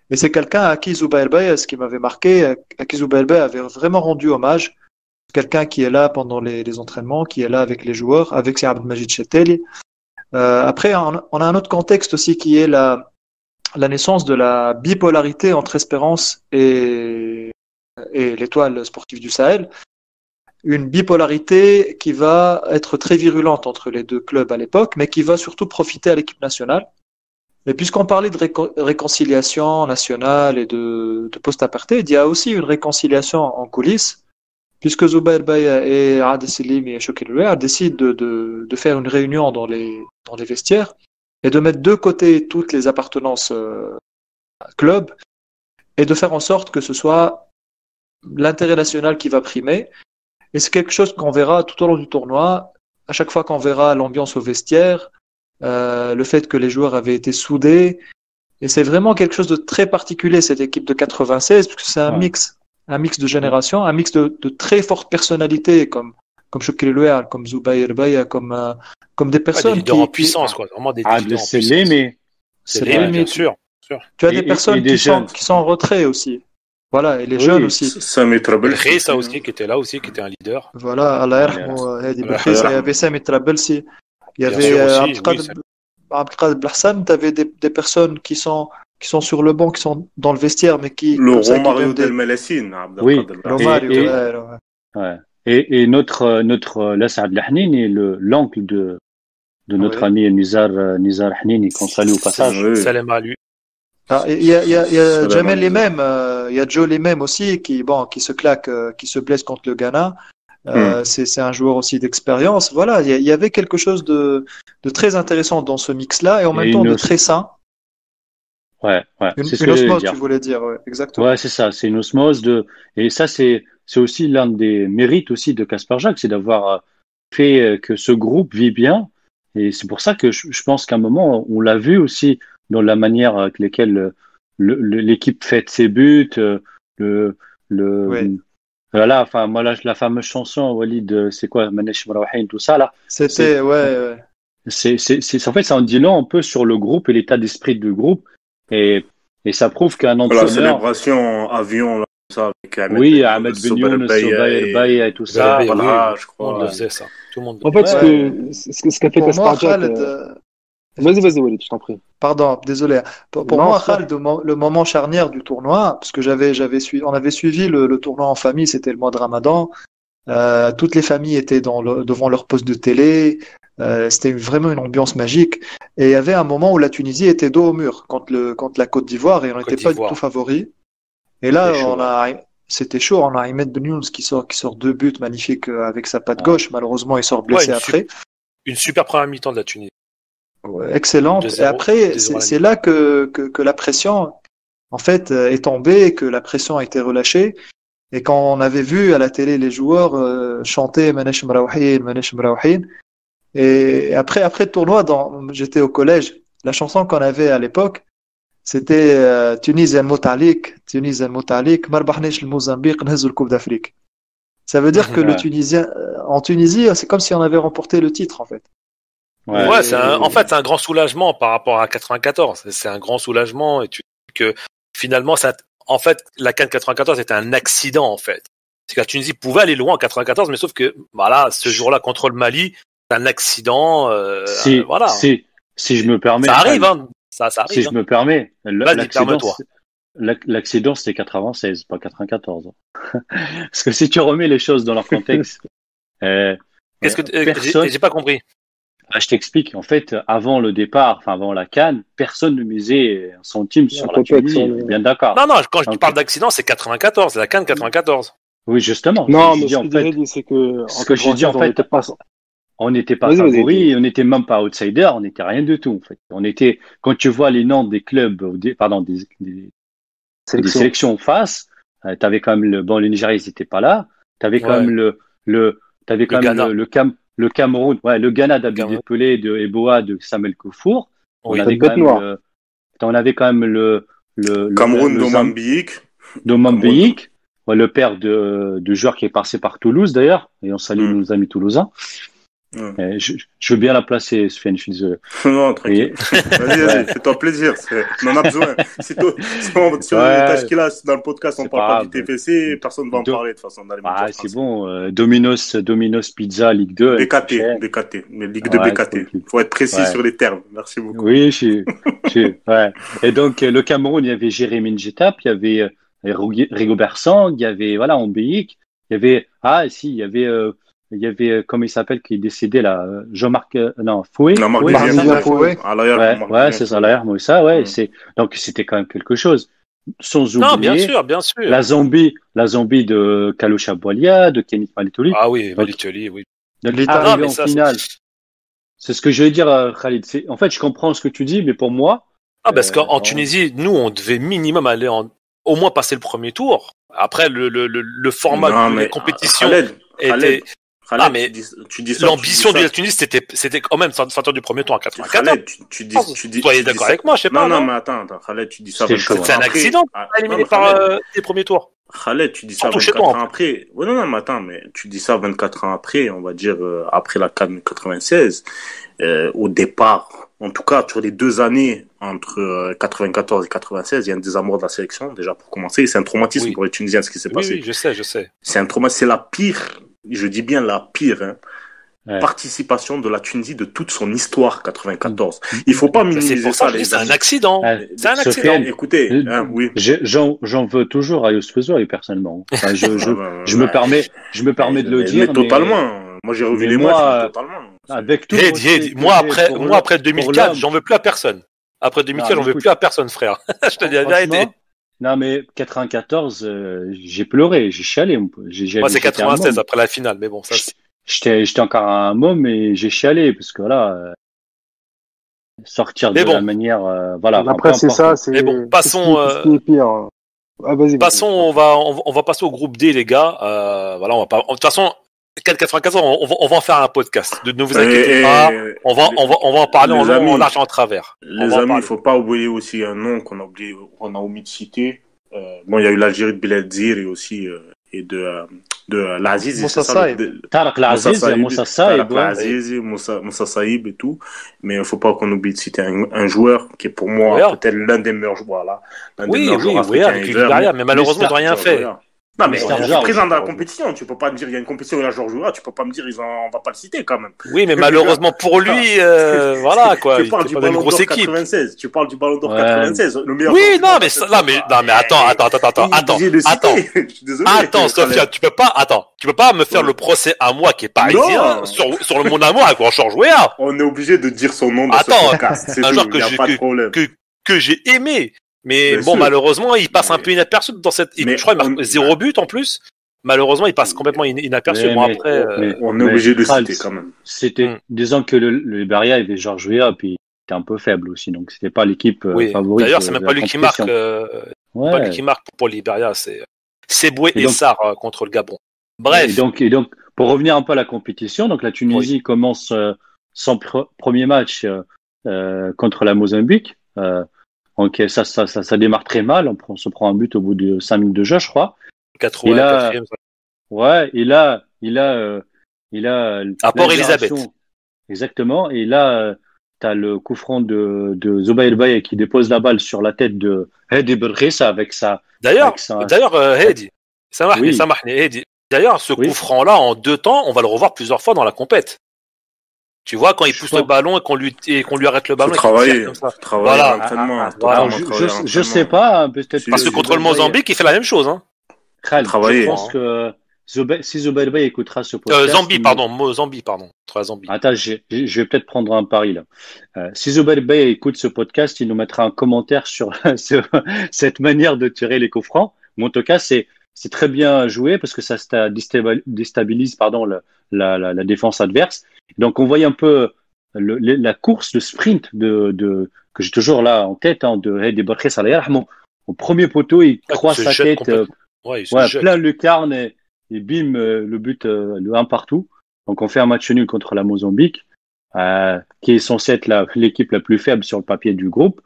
Mais c'est quelqu'un à qui Zouba El-Baye, ce qui m'avait marqué, à qui Zouba El-Baye avait vraiment rendu hommage. Quelqu'un qui est là pendant les entraînements, qui est là avec les joueurs, avec Sir Abdelmajid Cheteli. Après, on a un autre contexte aussi qui est la naissance de la bipolarité entre Espérance et l'Étoile sportive du Sahel. une bipolarité qui va être très virulente entre les deux clubs à l'époque, mais qui va surtout profiter à l'équipe nationale. Et puisqu'on parlait de réconciliation nationale et de post-apartheid, il y a aussi une réconciliation en coulisses, puisque Zubair Baya et Adel Salimi et Shokil Louer décident de faire une réunion dans les vestiaires et de mettre de côté toutes les appartenances club et de faire en sorte que ce soit l'intérêt national qui va primer. Et c'est quelque chose qu'on verra tout au long du tournoi. À chaque fois qu'on verra l'ambiance au vestiaire, le fait que les joueurs avaient été soudés. Et c'est vraiment quelque chose de très particulier, cette équipe de 96, parce que c'est un mix de générations, un mix de très fortes personnalités, comme Shokri Louer, comme Zubair Baya, comme des personnes des leaders en puissance, quoi. Vraiment des leaders en puissance. C'est bien sûr. Tu as des personnes qui sont en retrait aussi. Voilà, et les jeunes aussi. Sami Trabelsi. Ça aussi, qui était là aussi, qui était un leader. Voilà, Allah yarhamou, Hadi Belkhiz, il y avait Sami Trabelsi. Il y avait Abdelkader Blahsan, tu avais des personnes qui sont sur le banc, qui sont dans le vestiaire, mais qui... Le Romario Del Melassine. Oui, ouais. Et notre Lassad Lahnini, l'oncle de notre ami Nizar Hnini, qu'on salue au passage. Salam à lui. Il y a Jamel Lemem, il y a Joe Lemem aussi qui se claque, qui se blesse contre le Ghana. C'est un joueur aussi d'expérience. Voilà, il y avait quelque chose de très intéressant dans ce mix-là et en même temps de très sain. Ouais. C'est une osmose, tu voulais dire, ouais, exactement. Ouais, c'est ça, c'est une osmose et ça c'est aussi l'un des mérites aussi de Kasper Jacques, c'est d'avoir fait que ce groupe vit bien. Et c'est pour ça que je pense qu'à un moment, on l'a vu aussi dans la manière avec laquelle l'équipe fête ses buts, voilà, enfin, moi, la fameuse chanson, Walid, c'est quoi, Manesh Marawahin, tout ça, là. C'était, ouais. En fait, ça en dit long un peu sur le groupe et l'état d'esprit du groupe. Et ça prouve qu'un entraîneur. La célébration avion, là, ça, avec Ahmed Benyoun, Soubair Baya et tout ça. Voilà, je crois. Tout le monde le sait, ça. Tout le monde. En fait, ce qu'a fait Kasper Jacques. Vas-y, Walid, je t'en prie. Pardon, désolé. Pour moi, Khaled, le moment charnière du tournoi, parce que on avait suivi le tournoi en famille, c'était le mois de Ramadan. Toutes les familles étaient devant leur poste de télé. C'était vraiment une ambiance magique. Et il y avait un moment où la Tunisie était dos au mur contre la Côte d'Ivoire et on n'était pas du tout favoris. Et là, c'était chaud. On a Ahmed Benyoun qui sort 2 buts magnifiques avec sa patte gauche. Malheureusement, il sort blessé après. Une super première mi-temps de la Tunisie. Ouais, excellente. Et après, c'est là que la pression, en fait, est tombée, que la pression a été relâchée. Et quand on avait vu à la télé les joueurs chanter Manesh Mraouhin, et après le tournoi, j'étais au collège, la chanson qu'on avait à l'époque, c'était Tunis el Moutalik, Marbahnesh le Mozambique, Nhezu le Coupe d'Afrique. Ça veut dire que le Tunisien, en Tunisie, c'est comme si on avait remporté le titre, en fait. Ouais, en fait, c'est un grand soulagement par rapport à 94. C'est un grand soulagement et tu dis que finalement, en fait, la CAN 94 était un accident, en fait. C'est que la Tunisie pouvait aller loin en 94, mais sauf que, voilà, ce jour-là contre le Mali, c'est un accident, voilà. Si je me permets. Ça arrive, hein. Ça arrive. Si je me permets. Permets-toi. L'accident, c'était 96, pas 94. Parce que si tu remets les choses dans leur contexte. Qu'est-ce que j'ai pas compris? Je t'explique. En fait, avant le départ, enfin avant la CAN, personne ne misait un centime sur la Tunisie. Bien d'accord. Non, quand je parle d'accident, c'est 94, c'est la CAN 94. Oui, justement. Non, mais ce que j'ai dit, en fait, on n'était pas favoris, on n'était même pas outsiders, on n'était rien du tout, en fait. Quand tu vois les noms des clubs, des sélections en face, t'avais quand même le Nigeria, ils n'étaient pas là. T'avais quand même le Cameroun, le Ghana d'Abidé Pelé, de Eboa, de Samuel Koufour. On avait quand même le Cameroun d'Omambiyik. Le père de joueur qui est passé par Toulouse d'ailleurs, et on salue nos amis toulousains. Je veux bien la placer, Sven, je suis désolé. Non, tranquille. Vas-y, fais-toi plaisir. On en a besoin. Si sur les tâches qu'il a dans le podcast, on parle pas du TFC, personne ne va en parler de toute façon. C'est bon. Domino's Pizza, Ligue 2. BKT. Mais Ligue 2 BKT. Il faut être précis sur les termes. Merci beaucoup. Oui, ouais. Et donc, le Cameroun, il y avait Jérémy Njetap, il y avait Rigobert Sang, il y avait, Ombéik. il y avait, comment il s'appelle, qui est décédé là, Jean-Marc, non, Fouet. Non, Marc Marc Vivien Vivien Fouet. Fouet. Ouais, c'est ça, l'air, moi, ça, ouais, Mm. donc c'était quand même quelque chose. Sans Non, bien oublier sûr, bien sûr. la zombie de Kalusha Bolia, de Kenny Malitouli. Ah oui, Donc, Malitoli, oui. donc L'Italie. Non, arrivé mais en ça, finale. C'est ce que je veux dire, Khalid. En fait, je comprends ce que tu dis, mais pour moi, Ah, parce qu'en on- Tunisie, nous, on devait minimum aller au moins passer le premier tour. Après, le format Non, de mais la compétition Khaled, était. Khaled, Ah, mais tu dis ça. l'ambition de la Tunisie, c'était quand même sortir du premier tour en 94. Khaled, tu dis. Soyez tu dis d'accord ça. avec moi, je sais Non, pas, non, non? mais attends, Khaled, tu dis ça C'était 24 chaud, C'est ans un après. accident Ah, éliminé non, mais par Khaled, les premiers tours. Khaled, tu dis ça Surtout chez 24 toi, ans après. Ouais, non, mais attends, mais tu dis ça 24 ans après, on va dire après la CAN 96. Au départ, en tout cas, sur les 2 années entre 94 et 96, il y a un désamour de la sélection, déjà pour commencer. C'est un traumatisme Oui. pour les Tunisiens, ce qui s'est Oui, passé. oui, je sais. C'est un traumatisme, c'est la pire, je dis bien la pire, hein, Ouais. participation de la Tunisie de toute son histoire 94. Il faut pas Mais c'est minimiser pour ça ça, que je dis, les c'est un amis. accident. Ouais. C'est un accident. Sofiane, Écoutez, hein, oui. j'en veux toujours à Youssef Zouaï, personnellement. Enfin, je me Ouais. permets de le Mais dire, mais totalement. Moi, j'ai revu mais les moi, matchs, mais totalement. avec tout le Hey, respect hey, que moi j'ai pour après pour 2004, l'homme. j'en veux plus à personne. Après 2004, j'en veux Écoute, plus à personne, frère. Je te dis la vérité. franchement, non, mais 94, j'ai pleuré, j'ai chialé. Moi, c'est J'étais un 96 môme. après la finale, mais bon, ça, c'est. J'étais encore un môme et j'ai chialé parce que voilà, sortir Mais de la bon. manière, voilà. Enfin, peu Après, c'est importe. ça, c'est Mais bon, passons, c'est ce qui est pire. Ah, vas-y. Passons, on va passer au groupe D, les gars. Voilà, on va pas. De toute façon, 494, on va en faire un podcast. Ne vous inquiétez pas. On va en parler en long, en large et en travers. Les amis, il faut pas oublier aussi un nom qu'on a omis de citer. Bon, il y a eu l'Algérie de Beladir et aussi et de l'Aziz. Moussa Saïb. Tarek Laziz, Moussa Saïb, Tarek Laziz, Moussa Saïb et tout. Mais il faut pas qu'on oublie de citer un joueur qui est pour moi peut-être l'un des meilleurs joueurs là. Oui, avec le Libéria, mais malheureusement, ils n'ont rien fait. Non, mais Mister il est George. présent dans la compétition. Tu peux pas me dire il y a une compétition où il y a Georges Weah, tu peux pas me dire on va pas le citer quand même. Oui, mais malheureusement pour lui, voilà quoi. Tu parles du une Ballon grosse d'Or équipe. 96. Tu parles du Ballon d'Or Ouais. 96. Le meilleur. Oui, joueur non, de mais cette non, mais attends. Obligé de citer. Je suis désolé. Attends, Sofiane, tu peux pas me faire le procès à moi qui est parisien Non. sur mon amour avec Georges Weah. On est obligé de dire son nom dans Attends, ce podcast. C'est un tout, joueur il y a pas de problème. que j'ai aimé. Mais Bien bon, sûr. malheureusement, il passe un Mais- peu inaperçu dans cette. Mais Je crois qu'il on- marque 0 but en plus. Malheureusement, il passe complètement inaperçu. Mais- Bon, mais- après. mais- On est obligé de le Kral, citer quand même. C'était, disons que le Liberia avait Georges Weah, puis il était un peu faible aussi, donc c'était pas l'équipe Oui. favorite. D'ailleurs, c'est même de pas la lui qui marque. compétition. Pas lui Ouais. qui marque pour le Libéria. C'est Boué Et et donc- Sarr contre le Gabon. Bref. Et donc, pour revenir un peu à la compétition, donc la Tunisie commence son premier match contre la Mozambique. Donc ça démarre très mal. On se prend un but au bout de 5 minutes de jeu, je crois. 84e. Ouais, et là, il a Apport la Elisabeth. libération. Exactement. Et là, t'as le coup franc de Zubair Baye qui dépose la balle sur la tête de Hedi Belghissa avec sa. D'ailleurs, Hedi, Oui. Hedi. D'ailleurs, ce Oui. coup franc-là, en 2 temps, on va le revoir plusieurs fois dans la compète. Tu vois, quand il pousse le ballon et qu'on lui arrête le ballon. Faut travailler. et qu'il tire comme ça. Travailler Voilà. à l'entraînement. Voilà. Alors, je sais pas, hein, peut-être. Si, Parce que contre le Mozambique, il fait la même chose. Hein. Khaled, Travailler. je pense que si Zubair Baye écoutera ce podcast. Zambie, pardon. Contre la Zambie. Attends, je vais peut-être prendre un pari là. Si Zubair Baye écoute ce podcast, il nous mettra un commentaire sur cette manière de tirer les coups francs. Mais en tout cas, c'est très bien joué parce que ça déstabilise la défense adverse. Donc on voit un peu la course, le sprint que j'ai toujours là en tête de Hedi Belghissa au premier poteau, il croise se sa jette tête, complètement. Ouais, il se jette. plein lucarne et bim, le but, le 1 partout. Donc on fait un match nul contre la Mozambique, qui est censée être l'équipe la plus faible sur le papier du groupe.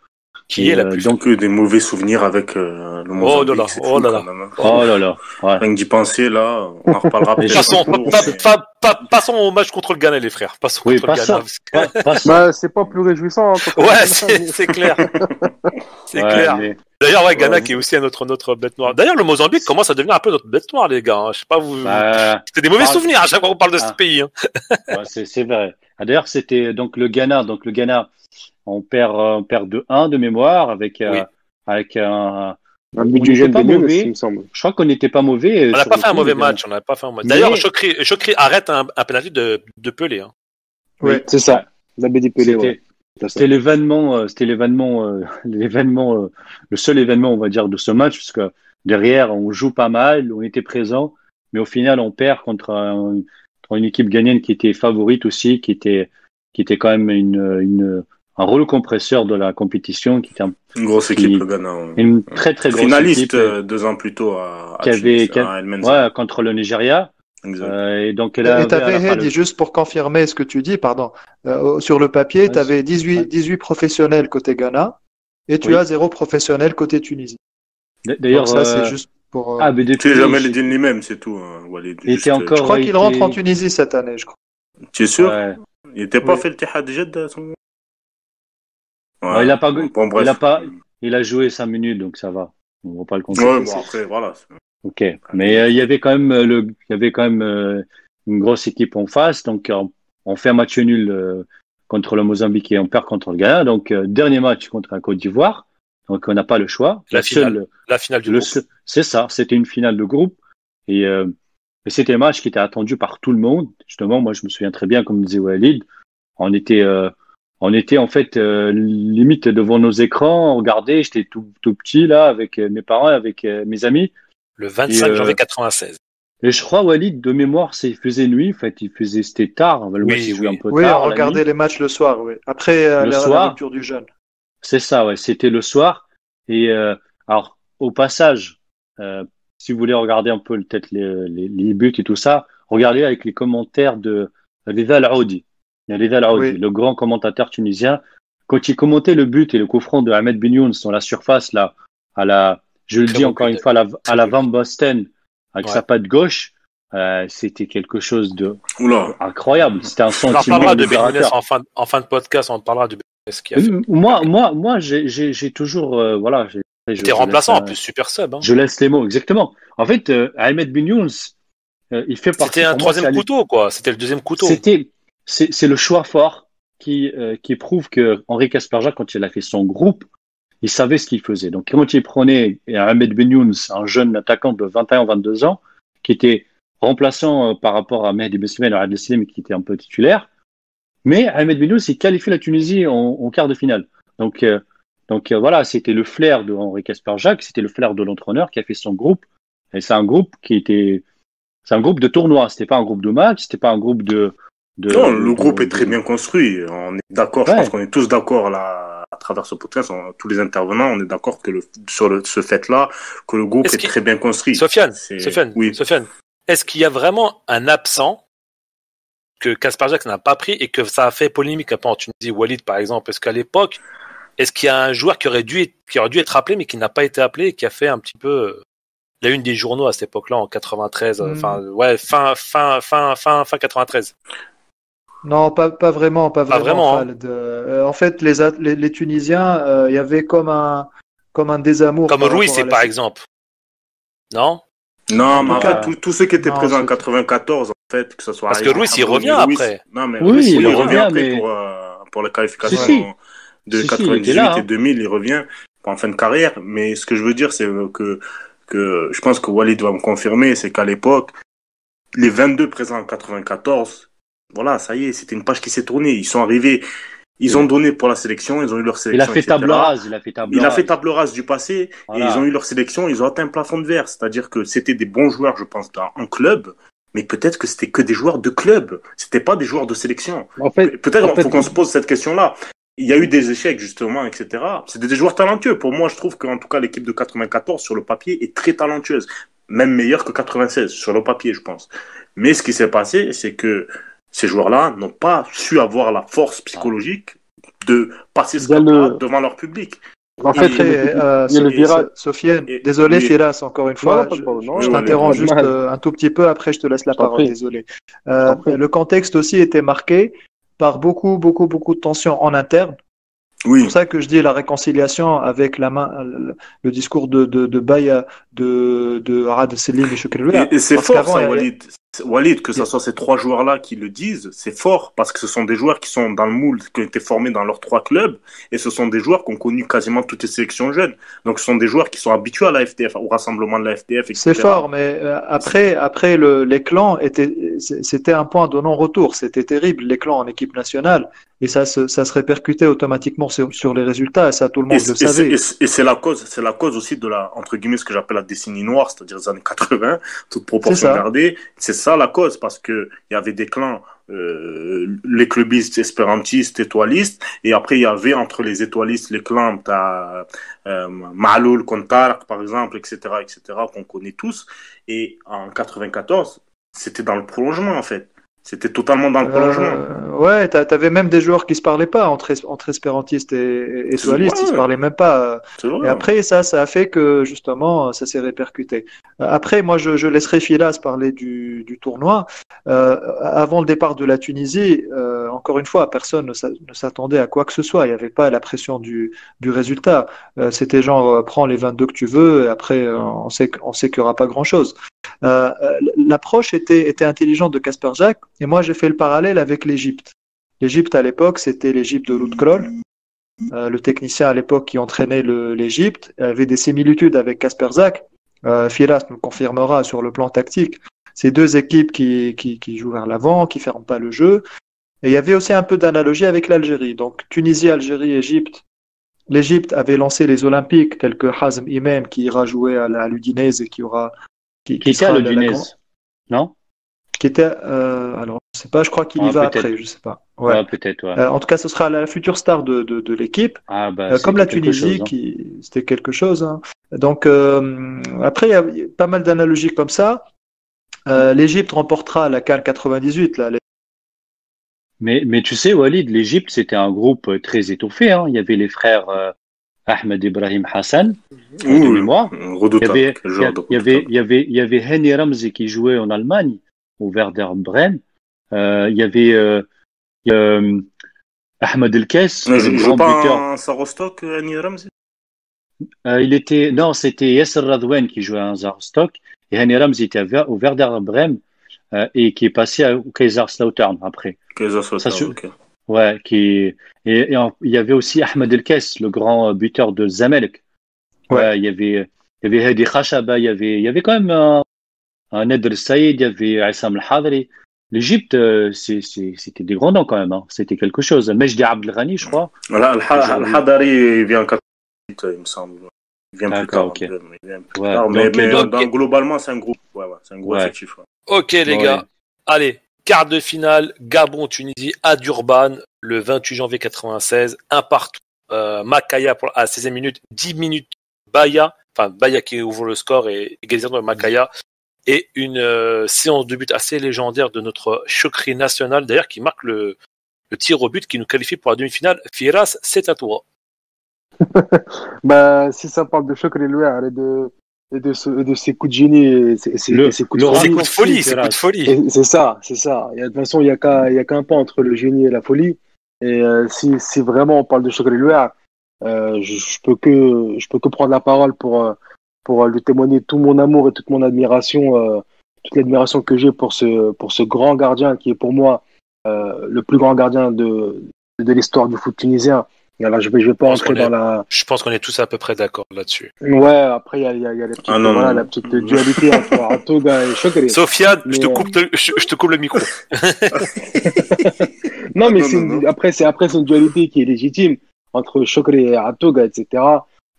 Qui est la plus Donc, que des mauvais souvenirs avec le Mozambique. là là, c'est oh fou là là. quand même, hein. Oh là là, ouais. Rien que d'y penser, là, on en reparlera peut-être. Passons au match contre le Ghana, les frères. Passons Oui, contre le Ghana. Bah, c'est pas plus réjouissant. Hein, Ouais, c'est clair. C'est clair. Mais, D'ailleurs, Ghana qui est aussi notre bête noire. D'ailleurs, le Mozambique commence à devenir un peu notre bête noire, les gars. Je sais pas, c'est des mauvais souvenirs à chaque fois qu'on parle de ce pays. Hein. ouais, c'est vrai. D'ailleurs, c'était donc le Ghana. Donc le Ghana, on perd de 1 de mémoire avec un Un but On du n'était jeune pas de Younes, mauvais. il me semble. Je crois qu'on n'était pas mauvais. On n'a sur pas le fait un coup, mauvais les gars. match. On n'a pas fait un mauvais. Mais- D'ailleurs, Chokri arrête un penalty de Pelé. Hein. Oui. C'est ça. Zabedi Pelé, ouais. C'était l'événement, le seul événement, on va dire, de ce match, parce que derrière, on joue pas mal, on était présent, mais au final, on perd contre une équipe ghanéenne qui était favorite aussi, qui était quand même un rouleau compresseur de la compétition, qui était Une grosse équipe, le Ghana. Ouais. une très très grosse Finaliste équipe 2 ans plus tôt à El Menza. ouais, contre le Nigeria. Exact. Et donc, elle Et avait tu avais, à la fin Heidi, juste pour confirmer ce que tu dis, pardon, sur le papier, Ouais, tu avais 18 professionnels côté Ghana et tu Oui. as 0 professionnel côté Tunisie. D'ailleurs, Donc ça, c'est juste pour... mais Tu depuis, sais jamais le dire lui-même, c'est tout. Walid. Il était encore- je crois qu'il été- rentre en Tunisie cette année, je crois. Tu es sûr? ouais. Il n'était pas Oui. fait le Tihad Jeddah à son moment? Ouais, il a pas- Bon, bref. Il a joué 5 minutes, donc ça va. On ne va pas le compter. Ouais, bon, après, voilà. Ok. Mais il y avait quand même une grosse équipe en face. Donc, on fait un match nul contre le Mozambique et on perd contre le Ghana. Donc, dernier match contre la Côte d'Ivoire. Donc, on n'a pas le choix. La finale du groupe. C'est ça. C'était une finale de groupe. Et c'était un match qui était attendu par tout le monde. Justement, moi, je me souviens très bien, comme disait Walid, on était en fait limite devant nos écrans, on regardait, j'étais tout petit là avec mes parents, avec mes amis. Le 25 Et, janvier 96. Et je crois, Walid, de mémoire, il faisait nuit, en fait, c'était tard. Le match, il jouait un peu Oui, tard. on la regardait nuit. les matchs le soir, oui. Après Le la soir. rupture du jeûne. C'est ça, ouais, c'était le soir. Et alors, au passage, si vous voulez regarder un peu peut-être les buts et tout ça, regardez avec les commentaires de Rida Al-Aoudi. Il y a Rida Al-Aoudi, Oui. le grand commentateur tunisien. Quand il commentait le but et le coup franc de Ahmed Ben Younes dans la surface, là, je le Très dis beau encore but, une fois, à la beau Van but. Basten, avec Ouais. sa patte gauche, c'était quelque chose de Oula. incroyable. C'était un On en sentiment parlera de Ben Younes libérateur. en fin de podcast. On parlera de Ben Younes qui a fait. Moi, j'ai toujours, voilà. Il était remplaçant en plus, super sub. Hein. Je laisse les mots, exactement. En fait, Ahmed Ben Younes, il fait partie. C'était un pour moi, troisième couteau, quoi. C'était le deuxième couteau. C'est le choix fort qui prouve que Henri Kasperjak, quand il a fait son groupe, il savait ce qu'il faisait. Donc, quand il prenait Ahmed Ben Younes, un jeune attaquant de 21-22 ans, qui était remplaçant par rapport à Mehdi Bessemen et Adel Slim, qui était un peu titulaire, mais Ahmed Ben Younes, il qualifie la Tunisie en quart de finale. Donc voilà, c'était le flair de Henri Kasperjak, c'était le flair de l'entraîneur qui a fait son groupe. Et c'est un groupe c'est un groupe de tournoi. C'était pas un groupe de match, c'était pas un groupe Non, le groupe est très bien construit. On est d'accord, Ouais. je pense qu'on est tous d'accord là, à travers ce podcast, tous les intervenants, on est d'accord que ce fait-là, que le groupe est très bien construit. Sofiane, Oui. Sofiane, est-ce qu'il y a vraiment un absent que Kasperjak n'a pas pris et que ça a fait polémique un peu en Tunisie, Walid par exemple? Est-ce qu'à l'époque, est-ce qu'il y a un joueur qui aurait dû être appelé mais qui n'a pas été appelé et qui a fait un petit peu la une des journaux à cette époque-là en 93, fin 93. Non, pas vraiment, pas vraiment. Hein. Khaled. En fait, les Tunisiens, il y avait comme un désamour. Comme Ruiz, c'est par exemple. Non? Non, mais en cas, fait, tous ceux qui étaient présents en 94, en fait, que ce soit. Parce que Ruiz, il revient après. Non, mais Oui, Ruiz, il il revient après mais... pour la qualification de 98 là, et 2000, il revient en fin de carrière. Mais ce que je veux dire, c'est que je pense que Walid va me confirmer, c'est qu'à l'époque, les 22 présents en 94, voilà, ça y est, c'était une page qui s'est tournée. Ils sont arrivés, ils ont donné pour la sélection, ils ont eu leur sélection. Il a fait table rase, Il a fait table rase du passé, voilà. Et ils ont eu leur sélection, ils ont atteint un plafond de verre. C'est-à-dire que c'était des bons joueurs, je pense, en club, mais peut-être que c'était que des joueurs de club. C'était pas des joueurs de sélection. Peut-être qu'il faut qu'on se pose cette question-là. Il y a eu des échecs, justement, etc. C'était des joueurs talentueux. Pour moi, je trouve qu'en tout cas, l'équipe de 94, sur le papier, est très talentueuse. Même meilleure que 96, sur le papier, je pense. Mais ce qui s'est passé, c'est que ces joueurs-là n'ont pas su avoir la force psychologique de passer ce cap-là devant leur public. En fait, il y a le virage. Sofiane, désolé, Firas, encore une fois. Je t'interromps juste un tout petit peu, après je te laisse la parole, désolé. Le contexte aussi était marqué par beaucoup de tensions en interne. Oui. C'est pour ça que je dis la réconciliation avec le discours de Baya, de Arad Selim et Chokri. Et c'est fort, ça, Walid. Walid, que ce soit ces 3 joueurs-là qui le disent, c'est fort parce que ce sont des joueurs qui sont dans le moule, qui ont été formés dans leurs 3 clubs et ce sont des joueurs qui ont connu quasiment toutes les sélections jeunes. Donc ce sont des joueurs qui sont habitués à la FTF, au rassemblement de la FTF, etc. C'est fort, mais après les clans c'était un point de non-retour. C'était terrible, les clans en équipe nationale. Et ça se répercutait automatiquement sur les résultats. Et ça, tout le monde le savait. Et c'est la cause aussi de la, entre guillemets, ce que j'appelle la décennie noire, c'est-à-dire les années 80, toute proportion gardée. C'est ça la cause, parce que il y avait des clans, les clubistes, espérantistes, étoilistes, et après il y avait entre les étoilistes, les clans, t'as Ma'loul, Kontar, par exemple, etc., qu'on connaît tous. Et en 94, c'était dans le prolongement, en fait. C'était totalement dans le prolongement. Ouais, t'avais même des joueurs qui se parlaient pas entre espérantistes et étoilistes, ils se parlaient même pas. Et après, ça a fait que justement, ça s'est répercuté. Après, moi, je laisserai Filas parler du tournoi. Avant le départ de la Tunisie, encore une fois, personne ne s'attendait à quoi que ce soit. Il n'y avait pas la pression du résultat. C'était genre, prends les 22 que tu veux, et après, on sait qu'il n'y aura pas grand-chose. L'approche était intelligente de Kasper Jacques, et moi j'ai fait le parallèle avec l'Égypte. L'Égypte à l'époque, c'était l'Égypte de Lut Krol. Le technicien à l'époque qui entraînait l'Égypte avait des similitudes avec Kasper Jacques. Firas nous confirmera sur le plan tactique. C'est deux équipes qui jouent vers l'avant, qui ne ferment pas le jeu. Et il y avait aussi un peu d'analogie avec l'Algérie. Donc Tunisie, Algérie, Égypte. L'Égypte avait lancé les Olympiques tels que Hazm Imam qui ira jouer à l'Udinese et qui était à l'Udinese, non? Qui était, alors je sais pas, je crois qu'il y va après, je sais pas. Ouais, peut-être. Ouais. En tout cas, ce sera la future star de l'équipe. Comme la Tunisie, c'était quelque chose. Hein. Donc après, il y a pas mal d'analogies comme ça. L'Égypte remportera la CAN 98 là. Mais tu sais, Walid, l'Égypte c'était un groupe très étoffé. Hein. Il y avait les frères Ahmed Ibrahim Hassan, de mémoire. Il y avait Hani Ramzi qui jouait en Allemagne, au Werder Bremen. Il y avait Ahmed El Kess, le grand buteur. Un Sarostok, Hani Ramzi. C'était Yasser Radouane qui jouait à Sarostok. Et Hani Ramzi était au Werder Bremen et qui est passé au Kaiserslautern après. Kaiserslautern, ok. Ouais, et il y avait aussi Ahmed El Kess, le grand buteur de Zamalek. Ouais, il y avait Hadi Khashaba, il y avait quand même un Nader Saïd, il y avait Aissam El Hadri. L'Égypte, c'était des grands noms quand même. Hein. C'était quelque chose. Mejdi Abdelghani, je crois. Voilà, El Hadri, il vient en 88, il me semble. Il vient plus tard. Okay. Mais globalement, c'est un groupe. Ouais, c'est un gros effectif. Ouais. Ok, les gars. Allez. Quart de finale, Gabon-Tunisie à Durban, le 28 janvier 96, un partout. Makaya à 16e minute, 10 minutes Baya qui ouvre le score et égalisation de Makaya. Et une séance de but assez légendaire de notre Chokri national, d'ailleurs, qui marque le tir au but qui nous qualifie pour la demi-finale. Firas, c'est à toi. Si ça parle de Chokri Louer et de ses coups de génie, ses coups de folie. C'est ça. Et de toute façon, il y a qu'un pas entre le génie et la folie. Et si vraiment on parle de Chokri Louer, je peux que prendre la parole pour lui témoigner tout mon amour et toute mon admiration, toute l'admiration que j'ai pour ce grand gardien qui est pour moi le plus grand gardien de l'histoire du foot tunisien. Et alors, je vais pas entrer dans la. Je pense qu'on est tous à peu près d'accord là-dessus. Ouais, après, il y a la petite dualité entre Atoga et Chokri. Sofiane, je te coupe le micro. Non, mais après, c'est une dualité qui est légitime entre Chokri et Atoga, etc.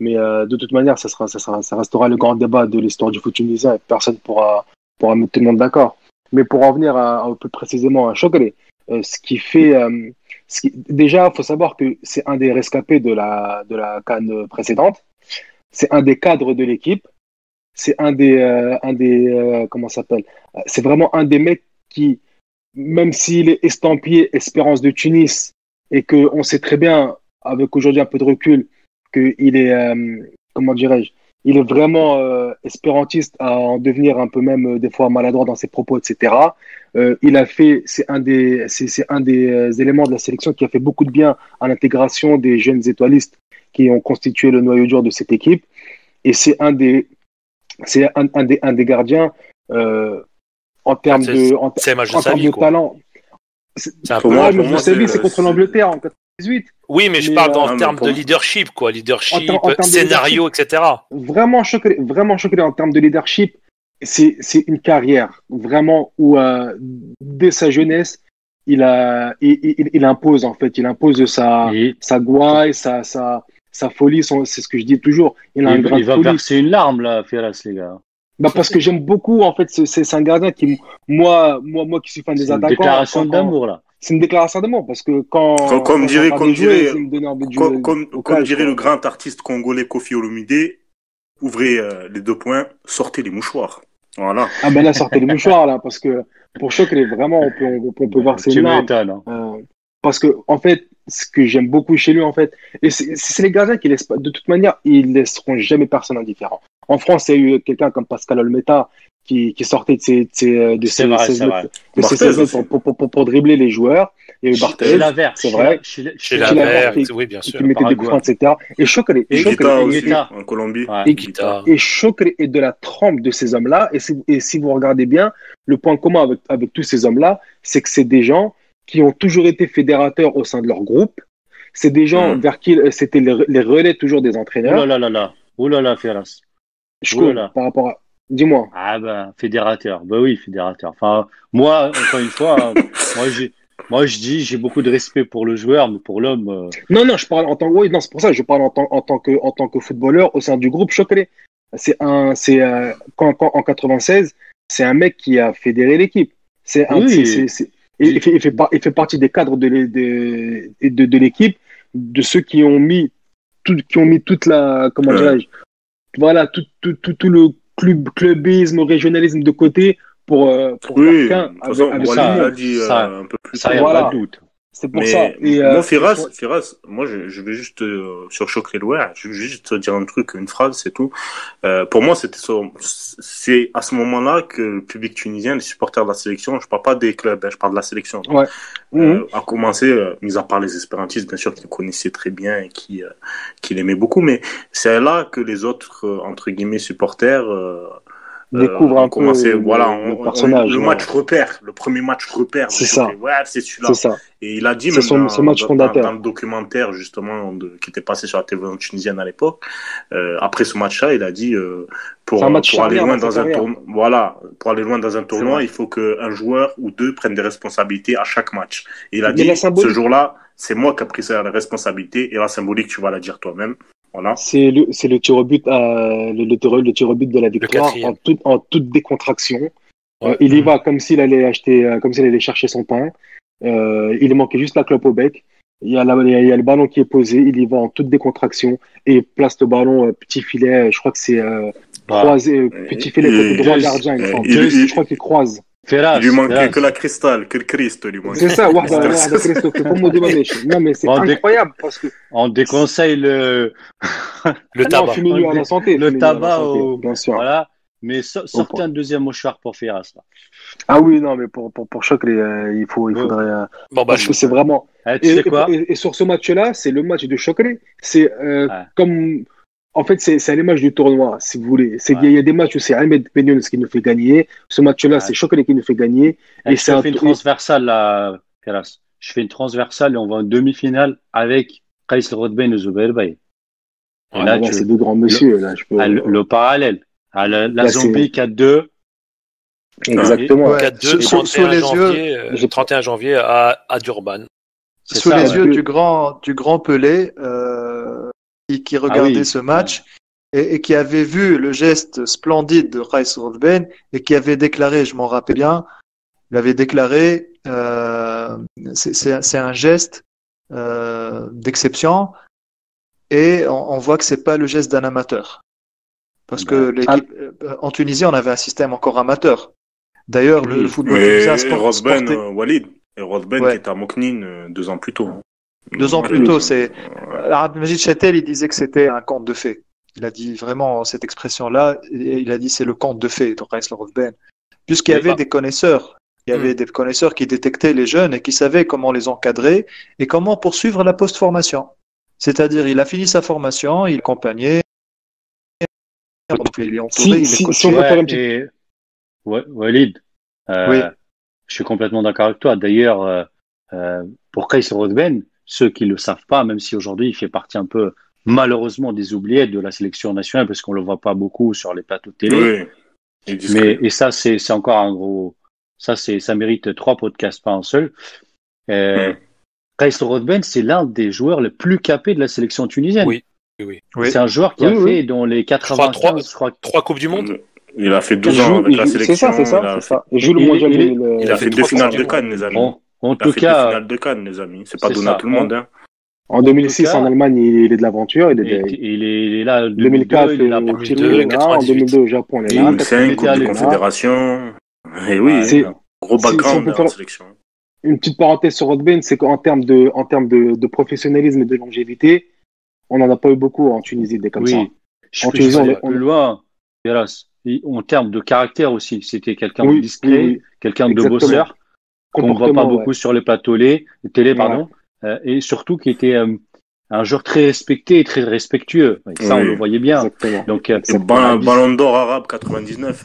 Mais de toute manière, ça restera le grand débat de l'histoire du foot tunisien et personne pourra mettre tout le monde d'accord. Mais pour en venir plus précisément à Chokri, déjà, il faut savoir que c'est un des rescapés de la CAN précédente. C'est un des cadres de l'équipe. C'est comment ça s'appelle ? C'est vraiment un des mecs qui, même s'il est estampillé Espérance de Tunis et qu'on sait très bien, avec aujourd'hui un peu de recul, qu'il est, comment dirais-je, il est vraiment espérantiste à en devenir un peu même des fois maladroit dans ses propos, etc. C'est un des éléments de la sélection qui a fait beaucoup de bien à l'intégration des jeunes étoilistes qui ont constitué le noyau dur de cette équipe. Et c'est un des gardiens en termes c'est un match de en sa termes vie, de quoi. talent. C'est un peu. Pour moi, Mais vous savez, c'est contre l'Angleterre en 98. Oui, mais je Mais, parle en non, mais termes pour de moi- leadership, quoi. Leadership, en termes de scénario, etc. Vraiment choqué en termes de leadership. C'est une carrière vraiment où dès sa jeunesse, il impose en fait, il impose Et sa gouaille, sa folie, c'est ce que je dis toujours. Il a un grain il de va folie. verser une larme, là, Firas, les gars. Bah parce que j'aime beaucoup en fait, c'est un gardien qui moi qui suis fan des C'est une attaquants, déclaration d'amour, là. c'est une déclaration d'amour parce que Comme quand dirait, j'entendais jouer, il me donnait envie de jouer au comme cage, dirait quoi. le grand artiste congolais Kofi Olomide, ouvrez les 2 points, sortez les mouchoirs. Voilà. Ah ben là, sortez les mouchoirs là, parce que pour Choc, vraiment, on peut verser Tu une larme. m'étonnes. Hein. Parce que en fait, ce que j'aime beaucoup chez lui, en fait, et c'est les gardiens qui laissent pas, de toute manière, ils laisseront jamais personne indifférent. En France, il y a eu quelqu'un comme Pascal Olmeta qui sortait de ses C'est vrai, 16 c'est vrai. mètres, de ses Barthez 16 mètres aussi. pour dribbler les joueurs. Il y a eu Chez Barthez, Lavert, c'est vrai. Chez la Lavert, Verte, oui, bien qui sûr. mettait des coups francs, etc. Et Choc, Et Guita aussi, Guita. en Colombie. Ouais. Et Guita. Et Choc est de la trempe de ces hommes-là. Et si vous regardez bien, le point commun avec tous ces hommes-là, c'est que c'est des gens qui ont toujours été fédérateurs au sein de leur groupe. C'est des gens vers qui c'était les relais toujours des Oh entraîneurs. là là là là. Oh là là, Firas. Je Oh là là. par rapport à. Dis-moi. Ah ben, fédérateur. Ben oui, fédérateur. Enfin, moi, encore une fois, moi je dis, j'ai beaucoup de respect pour le joueur, mais pour l'homme, Non, je parle en tant que. Oui, non, c'est pour ça que je parle en tant que footballeur au sein du groupe Chocolat. En 96, c'est un mec qui a fédéré l'équipe. Oui. Il fait partie des cadres de l'équipe, de ceux qui ont mis toute la, comment dirais-je, voilà, tout le clubisme, régionalisme de côté pour Oui, faire qu'un de toute façon, avec Walid tout le l'a monde. dit ça, un peu plus ça tôt. y a Voilà. pas de doute. C'est pour ça. Et, moi, Firas, moi, je vais juste surchoquer l'OR. Je vais juste te dire un truc, une phrase, c'est tout. Pour moi, c'est à ce moment-là que le public tunisien, les supporters de la sélection, je parle pas des clubs, je parle de la sélection. Ouais. A commencé, mis à part les espérantistes, bien sûr, qu'ils connaissaient très bien et qui l'aimaient beaucoup, mais c'est là que les autres, entre guillemets, supporters, découvre un peu le personnage. le match repère, le premier match repère. C'est ça. Ouais, c'est celui-là. C'est ça. Et il a dit C'est même son match fondateur. dans le documentaire justement qui était passé sur la télévision tunisienne à l'époque. Après ce match-là, il a dit pour aller loin dans un tournoi, pour aller loin dans un tournoi, il faut qu'un joueur ou deux prennent des responsabilités à chaque match. Et il a dit ce jour-là, c'est moi qui ai pris la responsabilité et la symbolique, tu vas la dire toi-même. Voilà. C'est le tir au but, le tir au but de la victoire en toute décontraction. Ouais. Il y va comme s'il allait chercher son pain. Il manquait juste la clope au bec. Il y a le ballon qui est posé. Il y va en toute décontraction et place le ballon petit filet. Je crois que c'est croisé, petit filet côté droit gardien. Je crois qu'il croise. Il lui manquait que la cristal, que le Christ lui manquait. C'est ça, non mais c'est incroyable parce que on déconseille le tabac. À la santé, le tabac, bien sûr. Voilà. Mais sortez un deuxième mouchoir pour Firas. Ah oui, non, mais pour Choc, il faudrait. Parce que c'est vraiment. Tu sais quoi et sur ce match-là, c'est le match de Chocolat. C'est comme. En fait, c'est à l'image du tournoi, si vous voulez. Il y a des matchs où c'est Ahmed Benyoun qui nous fait gagner. Ce match-là, c'est Chocolat qui nous fait gagner. Et je fais une transversale, là, Firas. Je fais une transversale et on va en demi-finale avec Kais Rodben et Zubair Bay. Et là, c'est deux grands messieurs. Le parallèle. La Zombie 4-2. Exactement. 4-2, 31 janvier à Durban. Sous les yeux du grand Pelé, qui regardait ce match et qui avait vu le geste splendide de Kais Rodben et qui avait déclaré, je m'en rappelle bien, il avait déclaré c'est un geste d'exception et on voit que c'est pas le geste d'un amateur. Parce que en Tunisie, on avait un système encore amateur. D'ailleurs, le football tunisien sporté. Walid et Rodben qui est à Moknine 2 ans plus tôt. 2 ans plus tôt, c'est Majid Chetel, il disait que c'était un conte de fées. Il a dit vraiment cette expression-là. Il a dit c'est le conte de fées de Kais Rodben, puisqu'il y avait des connaisseurs. Il y avait des connaisseurs qui détectaient les jeunes et qui savaient comment les encadrer et comment poursuivre la post-formation. C'est-à-dire, il a fini sa formation, il accompagnait. Il est entouré, il est coaché. Walid, Oui. Je suis complètement d'accord avec toi. D'ailleurs, pour Kays Rodben, ceux qui le savent pas, même si aujourd'hui il fait partie un peu malheureusement des oubliettes de la sélection nationale parce qu'on le voit pas beaucoup sur les plateaux de télé. Oui, et discret. Mais ça c'est encore un gros. Ça mérite 3 podcasts, pas un seul. Kays Rodben, c'est l'un des joueurs les plus capés de la sélection tunisienne. Oui. C'est un joueur qui a fait dans les 95, je crois. 3 Coupes du Monde. Il a fait 12 ans avec la sélection. C'est ça. Il joue le mondial. Il a fait 2 finales de Cannes, les amis. En Il a tout fait 2 cas, finales de Cannes, les amis. C'est pas donné à tout le monde. Hein. En 2006, en Allemagne, il est de l'aventure. Il est là. 2004, il est là. en 2002 au Japon, il est là. 2005, Coupe de Confédération. Et oui, gros background dans la sélection. Une petite parenthèse sur Rodben, c'est qu'en termes de professionnalisme et de longévité, on n'en a pas eu beaucoup en Tunisie, des comme ça. En Tunisie, on est plus loin. En termes de caractère aussi, c'était quelqu'un de discret, quelqu'un de bosseur, qu'on ne voit pas beaucoup sur les plateaux télé, pardon, et surtout qui était un joueur très respecté et très respectueux. Et ça, on le voyait bien. Exactement. Donc, Ballon d'or arabe 99.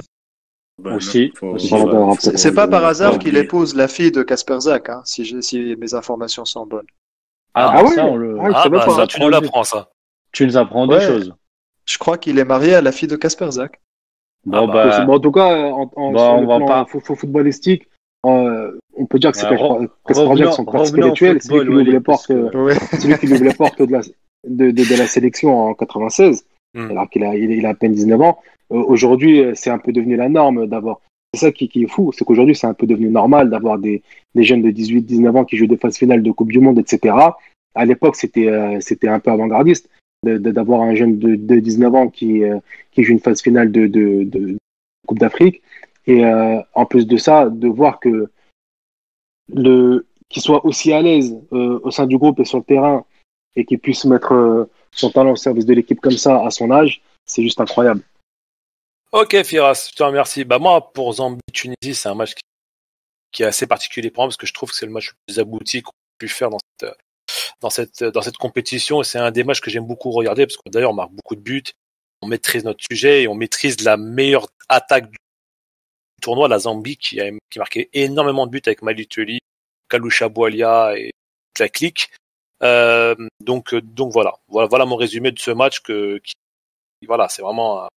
Aussi. C'est pas par hasard qu'il épouse la fille de Kasper Zak, hein, si mes informations sont bonnes. Ça, tu nous l'apprends, ça. Tu nous apprends des choses. Je crois qu'il est marié à la fille de Kasper Zak. En tout cas, sur le plan footballistique, on peut dire que c'est Kasper Zak, son père spirituel, c'est lui qui ouvre les portes de la sélection en 96, alors qu'il a à peine 19 ans. Aujourd'hui, c'est un peu devenu la norme d'avoir. C'est ça qui est fou, c'est qu'aujourd'hui, c'est un peu devenu normal d'avoir des jeunes de 18-19 ans qui jouent des phases finales de Coupe du Monde, etc. À l'époque, c'était un peu avant-gardiste d'avoir un jeune de 19 ans qui joue une phase finale de Coupe d'Afrique. Et en plus de ça, de voir qu'il soit aussi à l'aise au sein du groupe et sur le terrain et qu'il puisse mettre son talent au service de l'équipe comme ça à son âge, c'est juste incroyable. Ok, Firas, je te remercie. Moi, pour Zambie-Tunisie, c'est un match qui est assez particulier pour moi parce que je trouve que c'est le match le plus abouti qu'on a pu faire dans cette compétition. Et c'est un des matchs que j'aime beaucoup regarder parce que d'ailleurs, on marque beaucoup de buts, on maîtrise notre sujet et on maîtrise la meilleure attaque du tournoi, la Zambie, qui marquait énormément de buts avec Maliteli, Kalusha Boualia et la clique. Donc voilà mon résumé de ce match c'est vraiment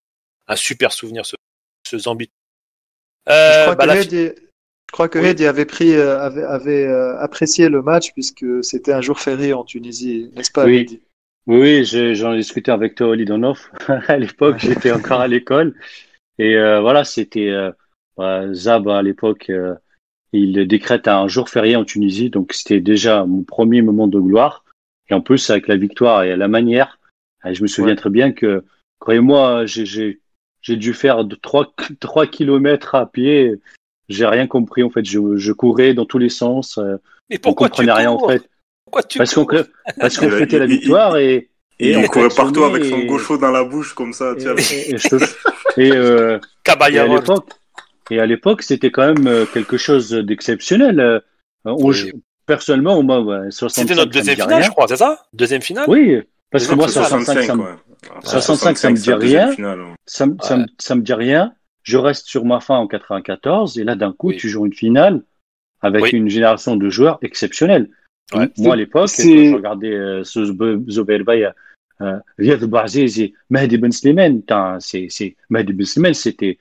un super souvenir ce Zambie. Je crois que Hedi avait apprécié le match puisque c'était un jour férié en Tunisie, n'est-ce pas, Hedi? Oui, j'en ai discuté avec Théo Lidonov. À l'époque, j'étais encore à l'école. Et c'était Zab à l'époque. Il décrète un jour férié en Tunisie. Donc, c'était déjà mon premier moment de gloire. Et en plus, avec la victoire et la manière, je me souviens très bien que, croyez-moi, j'ai dû faire 3 kilomètres à pied. J'ai rien compris, en fait. Je courais dans tous les sens. Mais pourquoi on comprenait rien, en fait. Parce qu'on fêtait la victoire et il courait partout avec son gaucho dans la bouche, comme ça, tiens. Et à l'époque, c'était quand même quelque chose d'exceptionnel. Personnellement, moi, 65, c'était notre deuxième finale, je crois, c'est ça? Deuxième finale? Oui, parce que moi, 65, ça me dit rien. Ça me dit rien. Je reste sur ma fin en 94, et là, d'un coup, tu joues une finale avec une génération de joueurs exceptionnels. Ouais. Moi, à l'époque, quand je regardais Zubair Baya, Riyad Bouaziz et Mehdi Ben Slimane, Mehdi Ben Slimane, c'était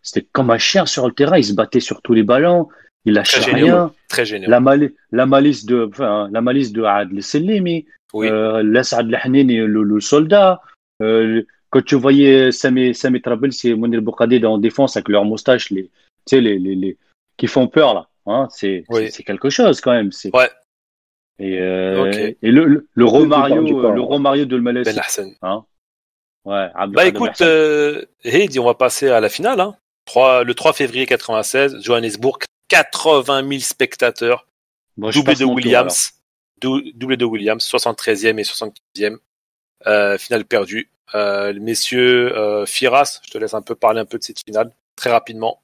c'était comme un chien sur le terrain. Il se battait sur tous les ballons. Il lâchait rien. Très génial. La malice de Adel Selimi, l'Asad Lahnini, le soldat. Quand tu voyais Sami Trabelsi et Mounir Boukadi en défense avec leurs moustaches, les qui font peur là. Hein, c'est quelque chose quand même. Et le Romario de Malais. Ben Hassan. Hein, ouais. Écoute, Heidi, on va passer à la finale. Hein. Le 3 février 96, Johannesburg, 80 000 spectateurs. Doublé de Williams. Doublé de Williams, 73e et 75e. Finale perdue. Messieurs, Firas, je te laisse un peu parler un peu de cette finale, très rapidement.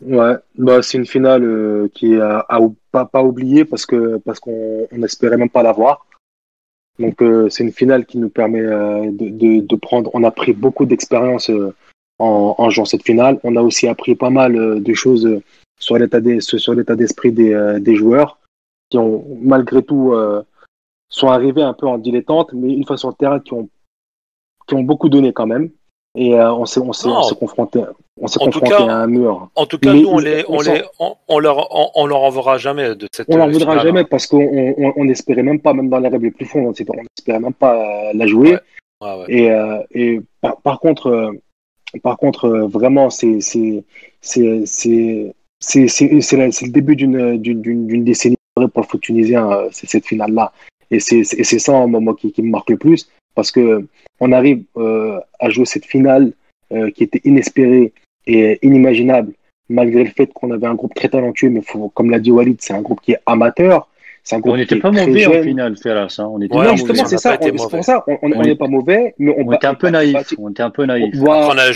Ouais, c'est une finale qui est à pas oublier parce qu'on n'espérait même pas l'avoir. Donc c'est une finale qui nous permet de prendre. On a pris beaucoup d'expérience en jouant cette finale. On a aussi appris pas mal de choses sur l'état d'esprit des joueurs qui ont malgré tout sont arrivés un peu en dilettante, mais une fois sur le terrain qui ont beaucoup donné quand même. Et on s'est confronté à un mur. En tout cas, nous, on leur en voudra jamais de cette. On leur voudra jamais parce qu'on n'espérait même pas, même dans les rêves les plus fonds, on n'espérait même pas la jouer. Ouais. Et par contre, vraiment, c'est le début d'une décennie pour le foot tunisien, c'est cette finale-là. Et c'est ça, moi, qui me marque le plus, parce que on arrive à jouer cette finale qui était inespérée et inimaginable, malgré le fait qu'on avait un groupe très talentueux, mais comme l'a dit Walid, c'est un groupe qui est amateur. On n'était pas mauvais en finale, Ferras. On était justement, c'est ça. C'est pour ça, on n'est pas mauvais, mais on était un peu naïf. On était un peu naïf. On a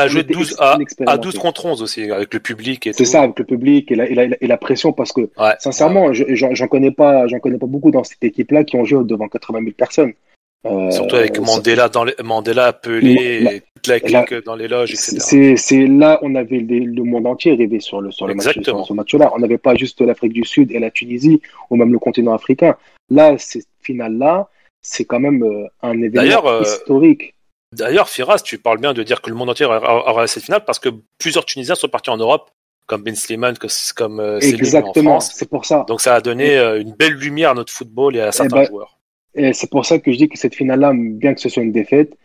joué 12 à 12 contre 11 aussi, avec le public et tout. C'est ça, avec le public et la pression, parce que, sincèrement, j'en connais pas beaucoup dans cette équipe-là qui ont joué devant 80 000 personnes. Surtout avec Mandela, Pelé, et toute la clique dans les loges, etc. C'est là on avait le monde entier rêvé sur ce match-là. On n'avait pas juste l'Afrique du Sud et la Tunisie ou même le continent africain. Là, cette finale-là, c'est quand même un événement historique. D'ailleurs, Firas, tu parles bien de dire que le monde entier aura cette finale parce que plusieurs Tunisiens sont partis en Europe, comme Ben Slimane, comme Selim en France. C'est pour ça. Donc ça a donné une belle lumière à notre football et à certains joueurs. Et c'est pour ça que je dis que cette finale-là, bien que ce soit une défaite,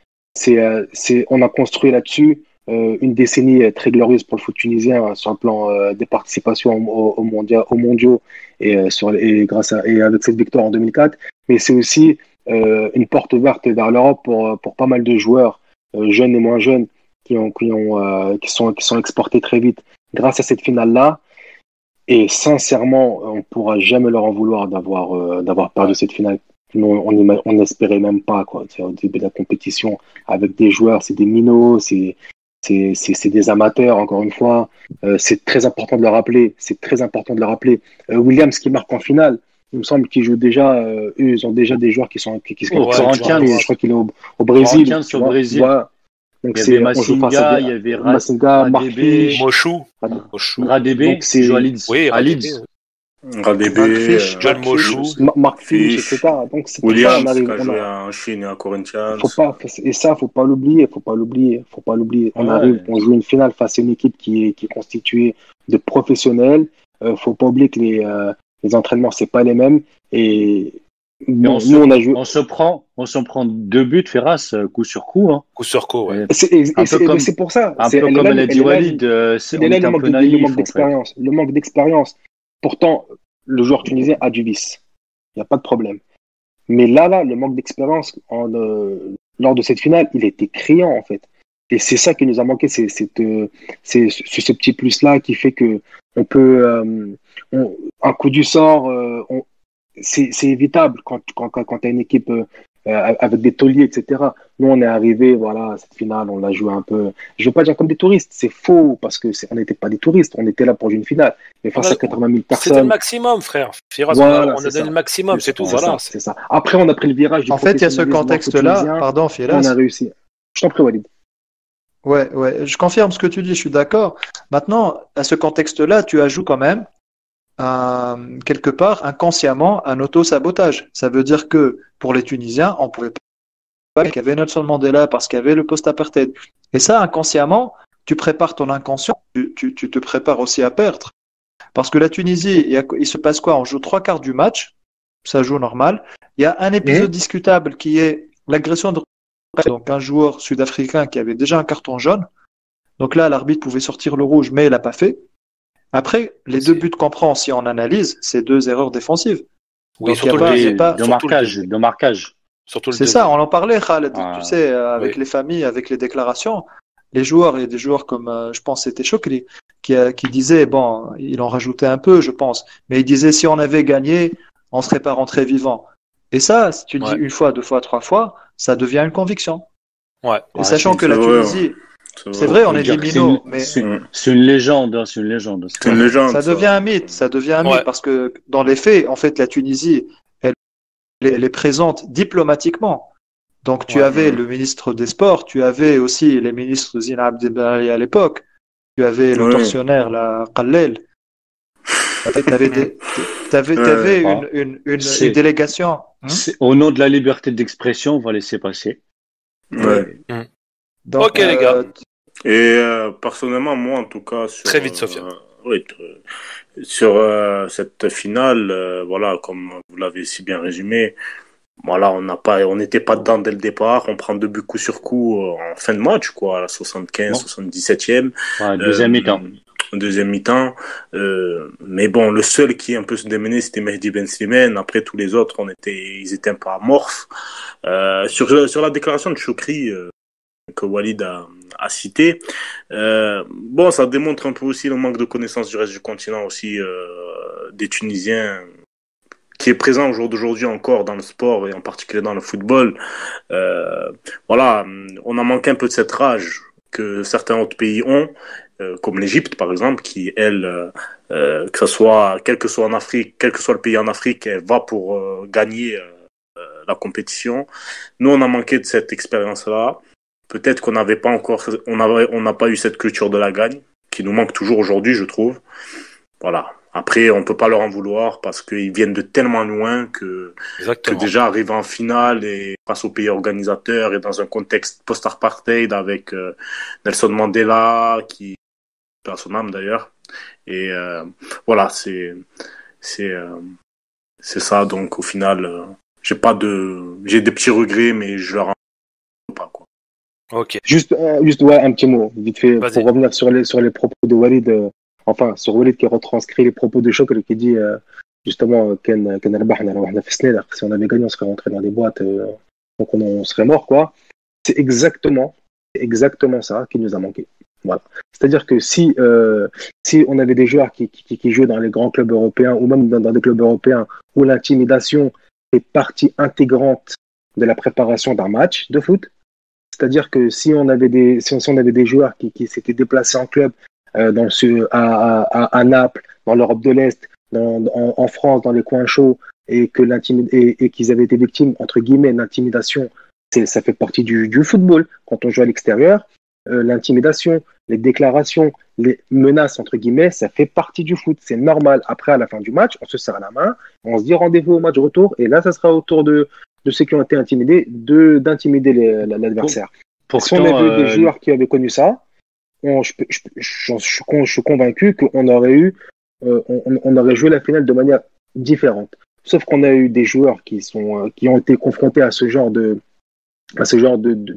on a construit là-dessus une décennie très glorieuse pour le foot tunisien sur le plan des participations aux mondiaux et avec cette victoire en 2004. Mais c'est aussi une porte ouverte vers l'Europe pour pas mal de joueurs jeunes et moins jeunes qui sont exportés très vite grâce à cette finale-là. Et sincèrement, on ne pourra jamais leur en vouloir d'avoir perdu cette finale. On n'espérait même pas, quoi. Au début de la compétition, avec des joueurs, c'est des minots, c'est des amateurs, encore une fois. C'est très important de le rappeler. Williams qui marque en finale, il me semble qu'ils jouent déjà. Eux, ils ont déjà des joueurs qui sont je crois qu'il est au Brésil. Sur le Brésil. Voilà. Donc il y avait Massinga, il y avait Marquis, Mochou, Radébé, qui joue à Leeds. Radébé, John Mochou, Mark Fish, etc. Donc c'est Williams qui a joué à Chine et à Corinthians. Faut pas l'oublier. On arrive, on joue une finale face à une équipe qui est constituée de professionnels. Faut pas oublier que les entraînements c'est pas les mêmes et on se prend 2 buts, Ferras, coup sur coup. Hein. Coup sur coup, ouais. C'est pour ça. Un peu comme l'a dit Walid, c'est un peu naïf. Le manque d'expérience. Pourtant, le joueur tunisien a du vice. Il n'y a pas de problème. Mais là, le manque d'expérience lors de cette finale, il était criant, en fait. Et c'est ça qui nous a manqué, c'est ce petit plus-là qui fait que on peut, un coup du sort, c'est évitable quand tu as une équipe avec des tauliers, etc. Nous, on est arrivé, à cette finale, on l'a joué un peu. Je ne veux pas dire comme des touristes, c'est faux, parce qu'on n'était pas des touristes, on était là pour jouer une finale. Mais face à 80 000 personnes. C'était le maximum, frère. On a donné le maximum, c'est tout. Voilà. C'est ça. Après, on a pris le virage. En fait, il y a ce contexte-là. Pardon, Firas. On a réussi. Je t'en prie, Walid. Ouais, je confirme ce que tu dis, je suis d'accord. Maintenant, à ce contexte-là, tu ajoutes quand même quelque part inconsciemment un auto-sabotage. Ça veut dire que pour les Tunisiens, on pouvait pas qu'il y avait Nelson Mandela parce qu'il y avait le post-apartheid. Et ça, inconsciemment, tu prépares ton inconscient, tu te prépares aussi à perdre. Parce que la Tunisie, il se passe quoi? On joue 3/4 du match, ça joue normal. Il y a un épisode discutable qui est l'agression de donc un joueur sud-africain qui avait déjà un carton jaune. Donc là, l'arbitre pouvait sortir le rouge, mais il l'a pas fait. Après, les 2 buts qu'on prend, si on analyse, c'est 2 erreurs défensives. Oui, donc, de marquage. C'est ça, on en parlait, Khaled, tu sais, avec les familles, avec les déclarations. Les joueurs, il y a des joueurs comme, je pense, c'était Chokri, qui disait, bon, il en rajoutait un peu, je pense, mais il disait, si on avait gagné, on serait pas rentré vivant. Et ça, si tu le dis 1 fois, 2 fois, 3 fois, ça devient une conviction. Ouais. Et sachant que la Tunisie, c'est vrai, on est des minots, mais c'est une légende, C'est une légende. Ça devient un mythe, parce que dans les faits, en fait, la Tunisie, elle est présente diplomatiquement, Donc, tu avais le ministre des Sports, tu avais aussi les ministres Zina Abdelbari à l'époque, tu avais le tortionnaire, la Khalel. T'avais une délégation. Au nom de la liberté d'expression, on va laisser passer. Donc, ok, les gars. Et personnellement, moi, en tout cas, très vite, Sofiane. Sur cette finale, voilà, comme vous l'avez si bien résumé, voilà, on n'était pas dedans dès le départ. On prend 2 buts coup sur coup en fin de match, quoi, à la 75, 77e. Deuxième mi-temps. Deuxième mi-temps. Mais bon, le seul qui un peu se démenait, c'était Mehdi Ben Slimane. Après, tous les autres, ils étaient un peu amorphes. Sur la déclaration de Choukri, que Walid a cité, bon, ça démontre un peu aussi le manque de connaissance du reste du continent aussi, des Tunisiens, qui est présent au jour d'aujourd'hui encore dans le sport et en particulier dans le football. Voilà, on a manqué un peu de cette rage que certains autres pays ont, comme l'Égypte par exemple, qui elle, que ce soit quel que soit en Afrique, quel que soit le pays en Afrique, elle va pour gagner la compétition. Nous, on a manqué de cette expérience-là. Peut-être qu'on n'avait pas encore, on n'a pas eu cette culture de la gagne, qui nous manque toujours aujourd'hui, je trouve. Voilà. Après, on peut pas leur en vouloir parce qu'ils viennent de tellement loin que déjà arriver en finale et face aux pays organisateurs et dans un contexte post-apartheid avec Nelson Mandela qui perd son âme d'ailleurs. Et voilà, c'est ça. Donc au final, j'ai des petits regrets, mais je leur en veux pas, quoi. Ok. Juste un petit mot vite fait. Vas-y. Pour revenir sur les propos de Walid. Sur Walid qui retranscrit les propos de Choukri qui dit justement si on avait gagné on serait rentré dans des boîtes donc on serait mort, quoi. C'est exactement ça qui nous a manqué. Voilà. C'est-à-dire que si on avait des joueurs qui jouaient dans les grands clubs européens ou même dans des clubs européens où l'intimidation est partie intégrante de la préparation d'un match de foot, c'est-à-dire que si on avait des joueurs qui s'étaient déplacés en club à Naples, dans l'Europe de l'Est, en France, dans les coins chauds, et qu'ils avaient été victimes, entre guillemets, d'intimidation, ça fait partie du football. Quand on joue à l'extérieur, l'intimidation, les déclarations, les menaces, entre guillemets, ça fait partie du foot. C'est normal. Après, à la fin du match, on se serre la main, on se dit rendez-vous au match retour, et là, ça sera au tour de ceux qui ont été intimidés d'intimider l'adversaire. Si on avait des joueurs qui avaient connu ça, je suis convaincu qu'on aurait on aurait joué la finale de manière différente. Sauf qu'on a eu des joueurs qui ont été confrontés à ce genre de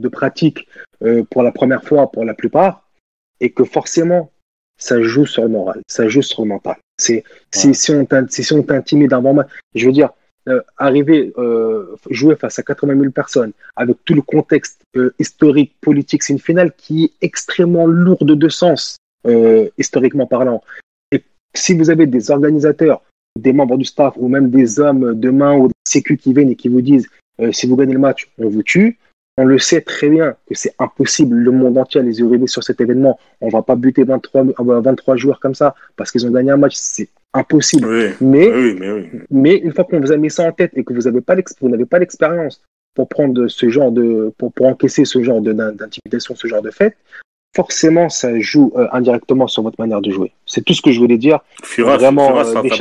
pratique pour la première fois, pour la plupart, et que forcément, ça joue sur le moral, ça joue sur le mental. Si on t'intimide avant match, je veux dire, jouer face à 80 000 personnes avec tout le contexte historique, politique, c'est une finale qui est extrêmement lourde de sens, historiquement parlant. Et si vous avez des organisateurs, des membres du staff ou même des hommes de main ou des sécu qui viennent et qui vous disent si vous gagnez le match, on vous tue, on le sait très bien que c'est impossible. Le monde entier a les yeux rivés sur cet événement. On ne va pas buter 23 joueurs comme ça parce qu'ils ont gagné un match. C'est impossible. Oui. Mais une fois qu'on vous a mis ça en tête et que vous n'avez pas l'expérience pour prendre pour encaisser ce genre d'intimidation, ce genre de fait, forcément, ça joue indirectement sur votre manière de jouer. C'est tout ce que je voulais dire. Firas, t'as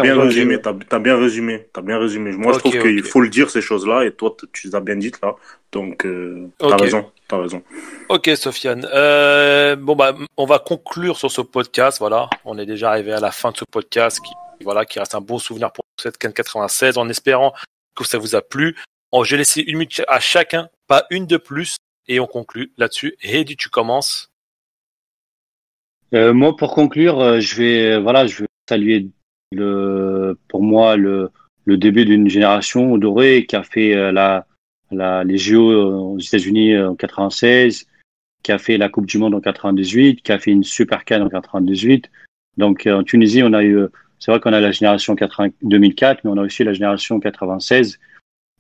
bien résumé. T'as bien résumé. Moi, je trouve qu'il faut le dire, ces choses-là, et toi, tu les as bien dites, là. Donc, t'as raison. Ok, Sofiane. On va conclure sur ce podcast. Voilà, on est déjà arrivé à la fin de ce podcast qui reste un bon souvenir pour cette CAN 96, en espérant que ça vous a plu. J'ai laissé 1 minute à chacun, pas une de plus, et on conclut là-dessus. Heidi, tu commences. Moi, pour conclure, je vais saluer pour moi le début d'une génération dorée qui a fait les JO aux États-Unis en 96, qui a fait la Coupe du Monde en 98, qui a fait une Super CAN en 98. Donc en Tunisie, c'est vrai qu'on a la génération 2004, mais on a aussi la génération 96,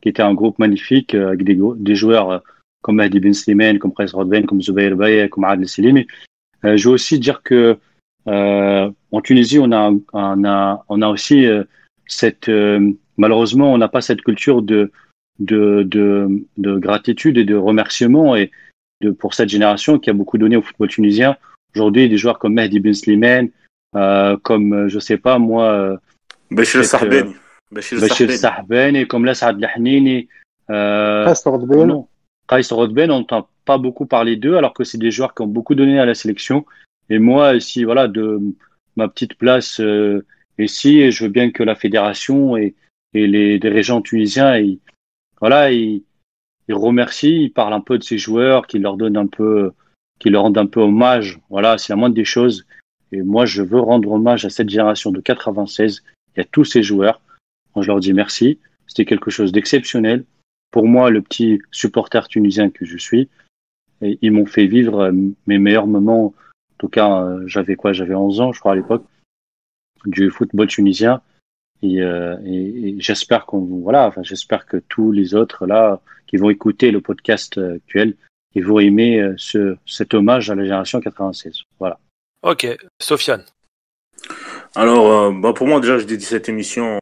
qui était un groupe magnifique avec des joueurs comme Mehdi Ben Slimane, comme Qais Rodben, comme Zoubair Baye, comme Adel Selimi. Je veux aussi dire que en Tunisie, on a aussi malheureusement, on n'a pas cette culture de de gratitude et de remerciement pour cette génération qui a beaucoup donné au football tunisien. Aujourd'hui, des joueurs comme Mehdi Ben Slimane, comme, je sais pas moi, Bachir Sahbeni. Bachir Sahbeni, comme Lasad Lahnini, Kais Rodben, on n'entend pas beaucoup parler d'eux, alors que c'est des joueurs qui ont beaucoup donné à la sélection. Et moi, ici, voilà, de ma petite place ici, je veux bien que la fédération et les dirigeants tunisiens, ils remercient, ils parlent un peu de ces joueurs, qu'ils leur rendent un peu hommage. Voilà, c'est la moindre des choses. Et moi, je veux rendre hommage à cette génération de 96 et à tous ces joueurs. Moi, je leur dis merci. C'était quelque chose d'exceptionnel. Pour moi, le petit supporter tunisien que je suis, et ils m'ont fait vivre mes meilleurs moments. En tout cas, j'avais 11 ans, je crois, à l'époque, du football tunisien. Et j'espère j'espère que tous les autres là qui vont écouter le podcast actuel, ils vont aimer cet hommage à la génération 96. Voilà. Ok, Sofiane. Alors, pour moi, déjà, je dédie cette émission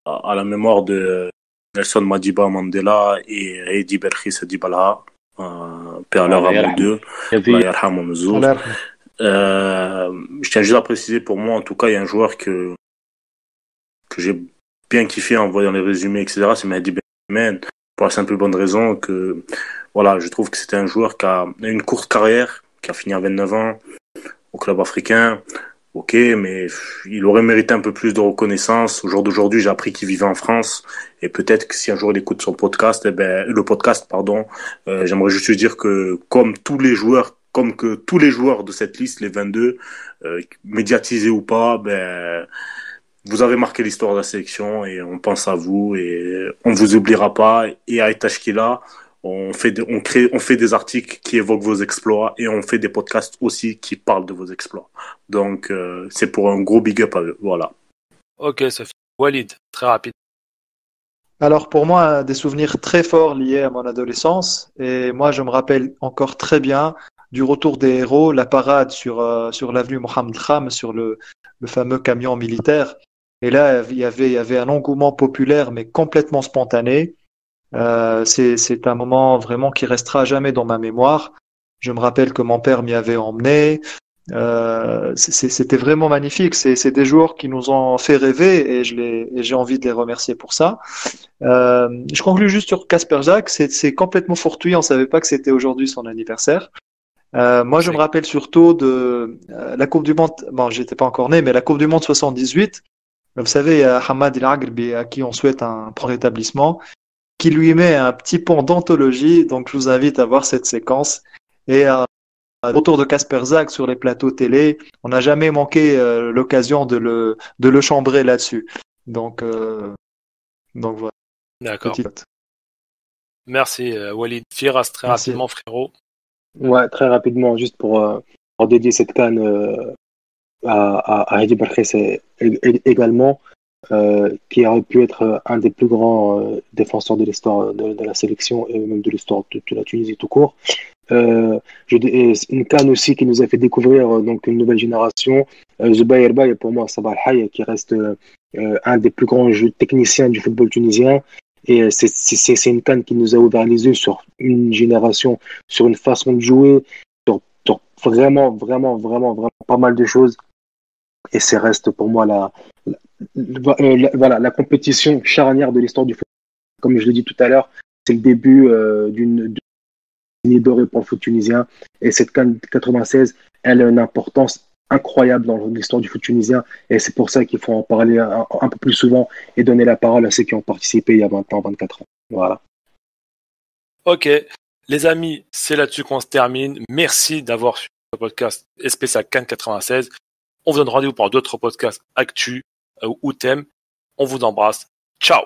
à la mémoire de Nelson Madiba Mandela et Heidi Belkis Dibala, paix à leur âme deux. Je tiens juste à préciser, pour moi, en tout cas, il y a un joueur que j'ai bien kiffé en voyant les résumés, etc. C'est Mehdi Ben, pour la simple bonne raison que, voilà, je trouve que c'était un joueur qui a une courte carrière, qui a fini à 29 ans au club africain. Ok, mais il aurait mérité un peu plus de reconnaissance. Au jour d'aujourd'hui, j'ai appris qu'il vivait en France. Et peut-être que si un jour il écoute son podcast, j'aimerais juste lui dire que comme que tous les joueurs de cette liste, les 22, médiatisés ou pas, vous avez marqué l'histoire de la sélection et on pense à vous et on vous oubliera pas. Et à Etachkila, on fait des articles qui évoquent vos exploits et on fait des podcasts aussi qui parlent de vos exploits. Donc, c'est pour un gros big up à eux. Voilà. Ok, Sophie. Walid, très rapide. Alors pour moi, des souvenirs très forts liés à mon adolescence. Et moi, je me rappelle encore très bien du retour des héros, la parade sur l'avenue Mohamed Kham, sur le fameux camion militaire. Et là, il y avait un engouement populaire, mais complètement spontané. C'est un moment vraiment qui restera à jamais dans ma mémoire. Je me rappelle que mon père m'y avait emmené. C'était vraiment magnifique. C'est des joueurs qui nous ont fait rêver et j'ai envie de les remercier pour ça. Je conclue juste sur Kasper Jacques. C'est complètement fortuit. On savait pas que c'était aujourd'hui son anniversaire. Moi, je me rappelle surtout de la Coupe du Monde. Bon, j'étais pas encore né, mais la Coupe du Monde 78. Vous savez, il y a Hamad El Agrbi à qui on souhaite un prompt rétablissement, qui lui met un petit pont d'anthologie. Donc, je vous invite à voir cette séquence. Et autour de Kasper Jacques sur les plateaux télé, on n'a jamais manqué l'occasion de le chambrer là-dessus. Donc voilà. D'accord. Merci Walid. Firas, très rapidement, frérot. Ouais, très rapidement, juste pour dédier cette canne à Heidi Belkis également, qui aurait pu être un des plus grands défenseurs de l'histoire de la sélection et même de l'histoire de la Tunisie tout court. Une canne aussi qui nous a fait découvrir donc une nouvelle génération. Zubair Bay, pour moi, Sabah Al-Hay, qui reste un des plus grands techniciens du football tunisien. Et c'est une canne qui nous a ouvert les yeux sur une génération, sur une façon de jouer, sur vraiment pas mal de choses. Et c'est reste pour moi la compétition charnière de l'histoire du football. Comme je l'ai dit tout à l'heure, c'est le début d'une dorée pour le foot tunisien. Et cette CAN 96, elle a une importance incroyable dans l'histoire du foot tunisien. Et c'est pour ça qu'il faut en parler un peu plus souvent et donner la parole à ceux qui ont participé il y a 20 ans, 24 ans. Voilà. Ok. Les amis, c'est là-dessus qu'on se termine. Merci d'avoir suivi le podcast spécial CAN 96. On vous donne rendez-vous pour d'autres podcasts actu ou thèmes. On vous embrasse. Ciao.